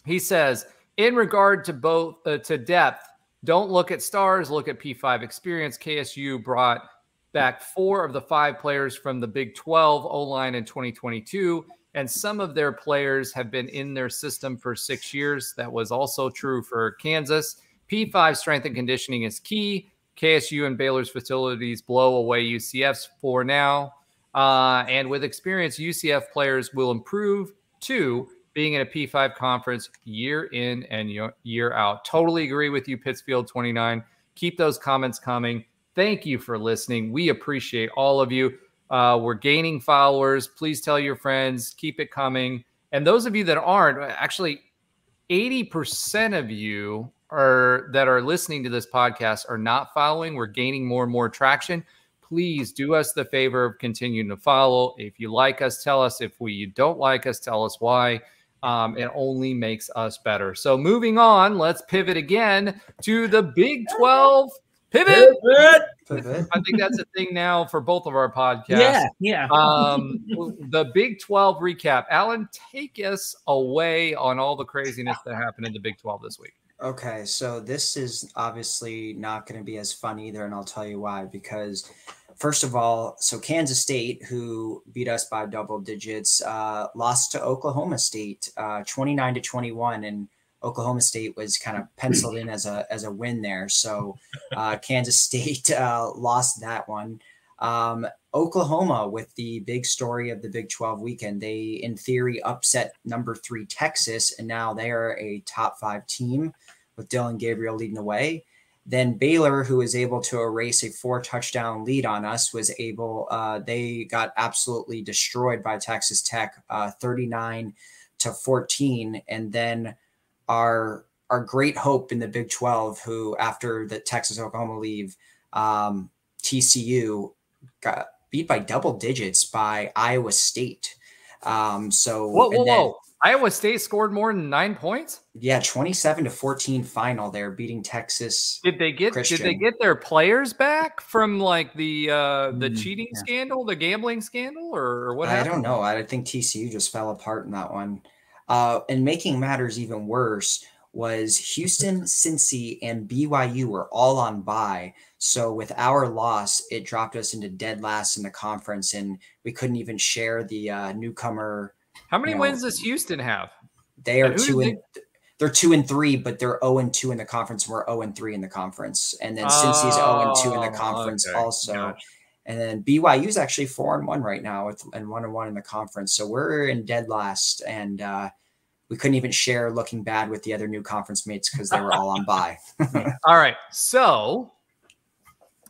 He says, in regard to both to depth, don't look at stars, look at P5 experience. KSU brought back 4 of the 5 players from the Big 12 O-line in 2022. And some of their players have been in their system for 6 years. That was also true for Kansas. P5 strength and conditioning is key. KSU and Baylor's facilities blow away UCF's for now. And with experience, UCF players will improve too, being in a P5 conference year in and year out. Totally agree with you, Pittsfield 29. Keep those comments coming. Thank you for listening. We appreciate all of you. We're gaining followers. Please tell your friends. Keep it coming. And those of you that aren't, actually 80% of you that are listening to this podcast are not following. We're gaining more and more traction. Please do us the favor of continuing to follow. If you like us, tell us. If you don't like us, tell us why. It only makes us better. So moving on, let's pivot again to the Big 12 pivot. I think that's a thing now for both of our podcasts. Yeah. The Big 12 recap. Alan, take us away on all the craziness that happened in the Big 12 this week. Okay, so this is obviously not going to be as fun either, and I'll tell you why. Because first of all, so Kansas State, who beat us by double digits, lost to Oklahoma State 29-21, and Oklahoma State was kind of penciled in as a win there. So Kansas State lost that one. Oklahoma, with the big story of the Big 12 weekend, they in theory upset number 3 Texas, and now they are a top 5 team with Dylan Gabriel leading the way. Then Baylor, who was able to erase a 4-touchdown lead on us, was able. They got absolutely destroyed by Texas Tech, 39-14, and then our great hope in the Big 12, who after the Texas Oklahoma leave, TCU got beat by double digits by Iowa State. Whoa. Iowa State scored more than 9 points? Yeah, 27-14 final. They're beating Texas. Did they get their players back from like the cheating scandal, the gambling scandal, or what happened? I don't know. I think TCU just fell apart in that one. And making matters even worse was Houston, Cincy, and BYU were all on bye. So with our loss, it dropped us into dead last in the conference, and we couldn't even share the newcomer. How many wins does Houston have? They are they're 2-3, but they're 0-2 in the conference. We're 0-3 in the conference, and then Cincy's 0-2 in the conference also. Gotcha. And then BYU is actually 4-1 right now, and 1-1 in the conference. So we're in dead last, and we couldn't even share looking bad with the other new conference mates because they were all on bye. All right. So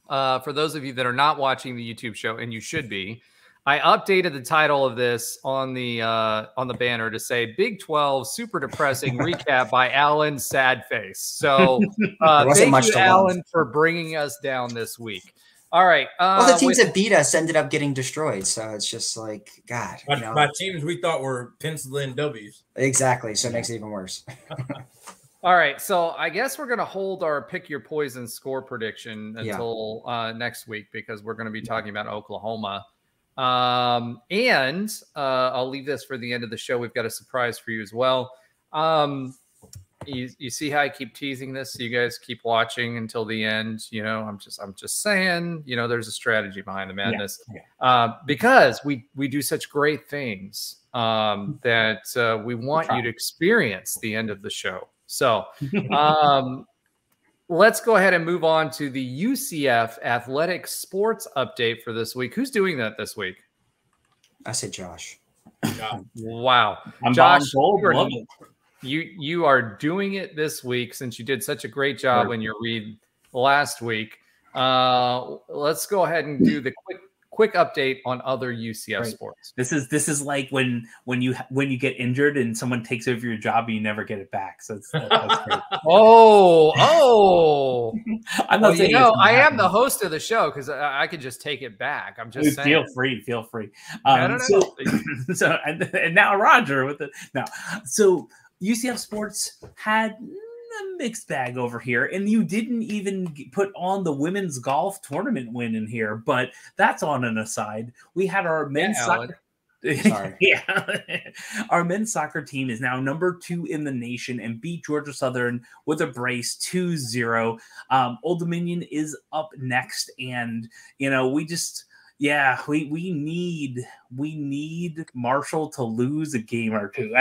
for those of you that are not watching the YouTube show, and you should be, I updated the title of this on the banner to say Big 12 Super Depressing Recap by Alan Sadface. So thank you, Alan, for bringing us down this week. All right. Well, the teams that beat us ended up getting destroyed. So it's just like, God. By teams we thought were penciled in W's. Exactly. So it makes it even worse. All right. So I guess we're going to hold our pick your poison score prediction until next week, because we're going to be talking about Oklahoma. And I'll leave this for the end of the show. We've got a surprise for you as well. You see how I keep teasing this, so you guys keep watching until the end. You know, I'm just saying, you know, there's a strategy behind the madness. Because we do such great things that we want you to experience the end of the show. So let's go ahead and move on to the UCF Athletic Sports update for this week. Who's doing that this week? I said Josh. Wow. I'm Josh, bold. you are doing it this week since you did such a great job in your read last week. Let's go ahead and do the quick update on other UCF sports. This is like when you get injured and someone takes over your job and you never get it back. So that's great. I'm not saying, I am the host of the show because I could just take it back. I'm just saying. Feel free. I don't know. So and now Roger with so UCF Sports had a mixed bag over here, and you didn't even put on the women's golf tournament win in here, but that's on an aside. We had our men's soccer. Our men's soccer team is now number 2 in the nation and beat Georgia Southern with a brace 2-0. Old Dominion is up next, and you know we need Marshall to lose a game or two.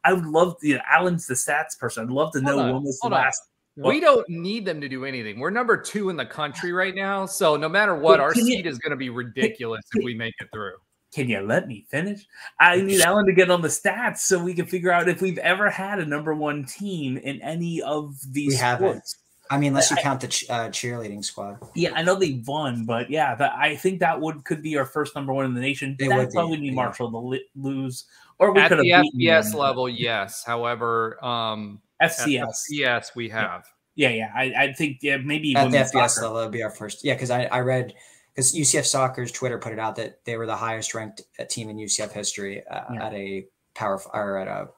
I would love to. Alan's the stats person. I'd love to know when was the last. We don't need them to do anything. We're number 2 in the country right now, so no matter what, our seed is going to be ridiculous if we make it through. Can you let me finish? I need Alan to get on the stats so we can figure out if we've ever had a number 1 team in any of these we sports. Haven't. I mean, unless you count the cheerleading squad. Yeah, I know they won, but yeah, I think that could be our first number 1 in the nation. That's why we need Marshall to lose, or we could have at the FBS level. Yes, however, FCS we have. Yeah. I think maybe at the FBS level it'll be our first. Yeah, because I read because UCF Soccer's Twitter put it out that they were the highest ranked team in UCF history at a power or at a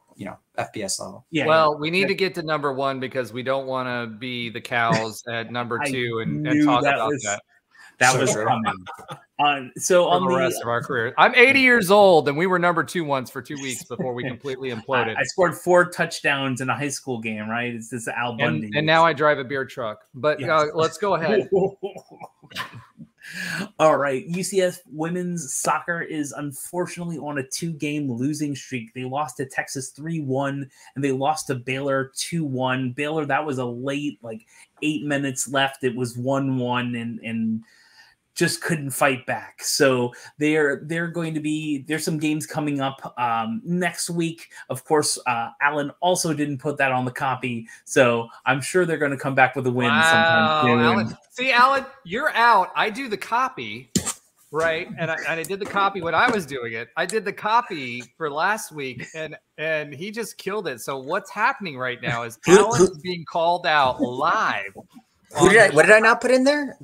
FBS level. Yeah. Well, we need to get to number 1 because we don't want to be the cows at number 2 and talk about that. That was coming. So on the rest of our career, I'm 80 years old, and we were number 2 once for 2 weeks before we completely imploded. I scored 4 touchdowns in a high school game, right? It's this Al Bundy, and now I drive a beer truck. But let's go ahead. All right, UCF women's soccer is unfortunately on a 2-game losing streak. They lost to Texas 3-1, and they lost to Baylor 2-1. Baylor, that was a late, 8 minutes left. It was 1-1, and just couldn't fight back. So they're going to be, there's some games coming up next week. Of course, Alan also didn't put that on the copy, so I'm sure they're going to come back with a win sometime soon. Alan, see, Alan, you're out. I do the copy, right? And I did the copy when I was doing it. I did the copy for last week, and he just killed it. So what's happening right now is Alan's being called out live. What did I not put in there?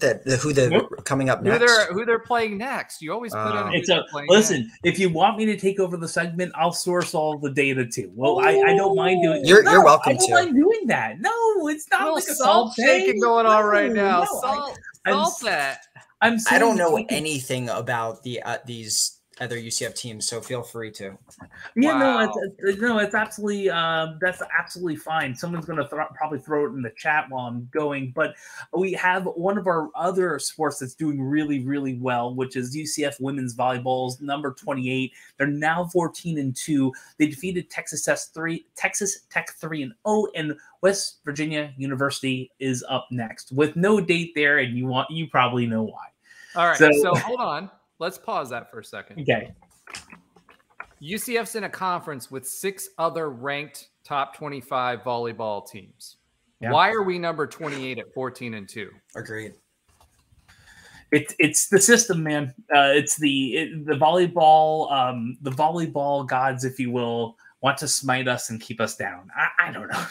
Coming up next? Who they're playing next? You always put in. Listen, if you want me to take over the segment, I'll source all the data too. Well, I don't mind doing. You're welcome to. I don't mind doing that. No, it's not like a salt shaking going on right now. Salt that. I don't know anything about these other UCF teams, so feel free to. Yeah, no, it's absolutely that's absolutely fine. Someone's going to probably throw it in the chat while I'm going, but we have one of our other sports that's doing really, really well, which is UCF women's volleyball's number 28. They're now 14-2. They defeated Texas Tech 3-0, and West Virginia University is up next with no date there, and you probably know why. All right, so hold on. Let's pause that for a second. Okay. UCF's in a conference with 6 other ranked top 25 volleyball teams. Yeah. Why are we number 28 at 14-2? Agreed. It's the system, man. It's the volleyball. The volleyball gods, if you will, want to smite us and keep us down. I don't know.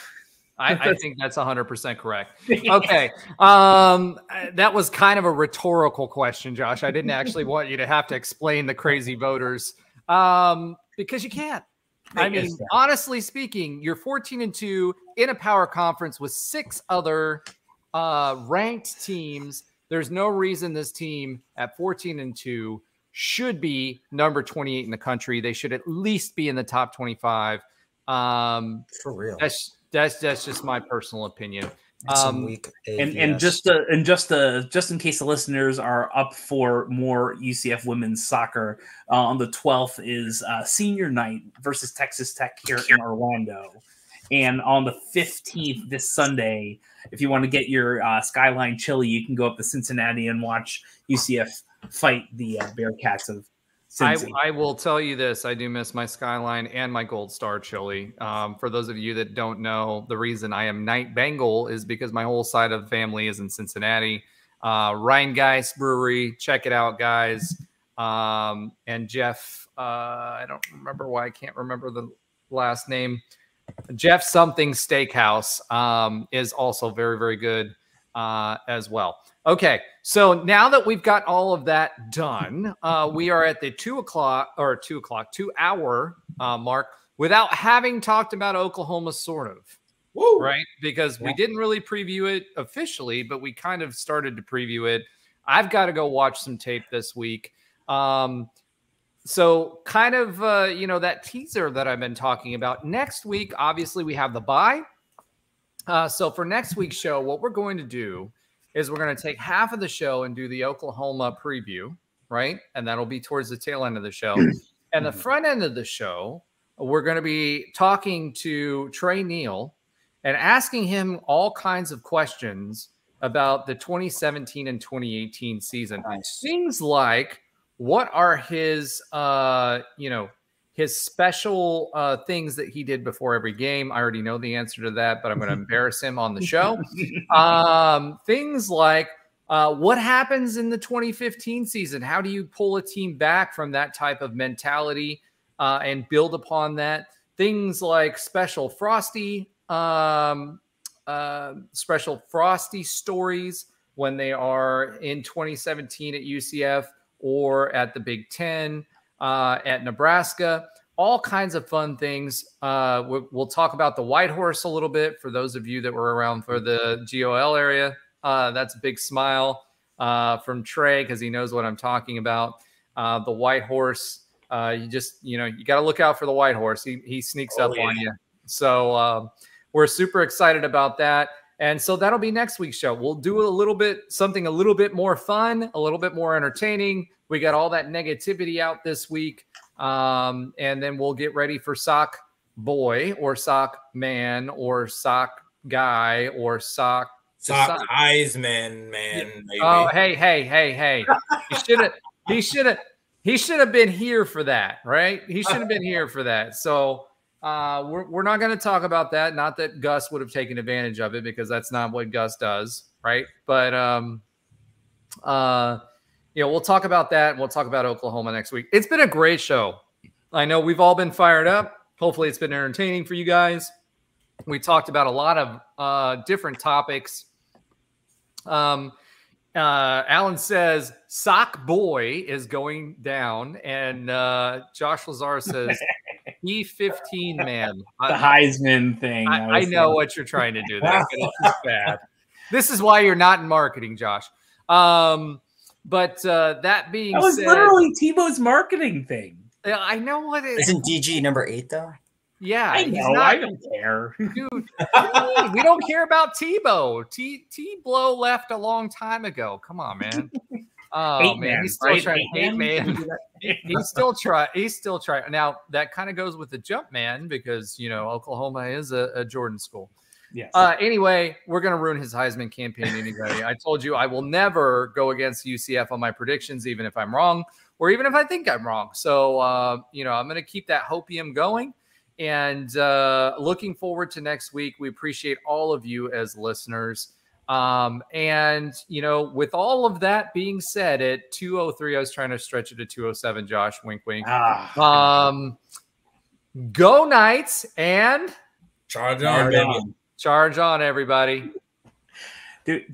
I think that's 100% correct. Okay. That was kind of a rhetorical question, Josh. I didn't actually want you to have to explain the crazy voters because you can't. I mean, honestly speaking, you're 14-2 in a power conference with 6 other ranked teams. There's no reason this team at 14-2 should be number 28 in the country. They should at least be in the top 25. For real. That's just my personal opinion. And just in case the listeners are up for more UCF women's soccer, on the 12th is senior night versus Texas Tech here in Orlando, and on the 15th this Sunday, if you want to get your Skyline chili, you can go up to Cincinnati and watch UCF fight the Bearcats of Cincy. I will tell you this. I do miss my Skyline and my Gold Star chili. For those of you that don't know, the reason I am Night Bengal is because my whole side of the family is in Cincinnati. Rheingeist Brewery. Check it out, guys. And Jeff, I don't remember why I can't remember the last name. Jeff something Steakhouse is also very, very good as well. Okay, so now that we've got all of that done, we are at the 2 hour mark without having talked about Oklahoma, sort of. Woo. Right? Because we didn't really preview it officially, but we kind of started to preview it. I've got to go watch some tape this week. So kind of, that teaser that I've been talking about. Next week, obviously, we have the bye. So for next week's show, what we're going to do is we're going to take half of the show and do the Oklahoma preview, right? And that'll be towards the tail end of the show. And the front end of the show, we're going to be talking to Trey Neal and asking him all kinds of questions about the 2017 and 2018 season. Nice. Things like, what are his, his special things that he did before every game? I already know the answer to that, but I'm going to embarrass him on the show. Things like what happens in the 2015 season? How do you pull a team back from that type of mentality and build upon that? Things like special Frosty stories when they are in 2017 at UCF or at the Big Ten. At Nebraska, all kinds of fun things. We'll talk about the White Horse a little bit for those of you that were around for the GOL area. That's a big smile from Trey because he knows what I'm talking about. The White Horse, you got to look out for the White Horse. He sneaks up on you. So we're super excited about that. And so that'll be next week's show. We'll do something a little bit more fun, a little bit more entertaining. We got all that negativity out this week. And then we'll get ready for Sock Boy or Sock Man or Sock Guy or Sock Heisman man. Maybe. Oh, hey. He should have been here for that, right? He should have been here for that. So we're not going to talk about that. Not that Gus would have taken advantage of it because that's not what Gus does, right? But we'll talk about that. And we'll talk about Oklahoma next week. It's been a great show. I know we've all been fired up. Hopefully it's been entertaining for you guys. We talked about a lot of different topics. Alan says Sock Boy is going down, and Josh Lazar says E15 man. The Heisman thing. I know what you're trying to do there. This is bad. This is why you're not in marketing, Josh. But that being said, that was literally Tebow's marketing thing. I know what it is. Isn't DG number 8 though? Yeah, I know. I don't care, dude. We don't care about Tebow. T-Blow left a long time ago. Come on, man. Oh man, he's still trying. He's still trying. He's still trying. Now that kind of goes with the jump man because Oklahoma is a Jordan school. Yes. Anyway, we're going to ruin his Heisman campaign anyway. I told you I will never go against UCF on my predictions, even if I'm wrong or even if I think I'm wrong. So, I'm going to keep that hopium going and looking forward to next week. We appreciate all of you as listeners. And with all of that being said, at 2:03, I was trying to stretch it to 2:07, Josh, wink, wink. Go Knights and charge on, baby. Charge on, everybody. Dude.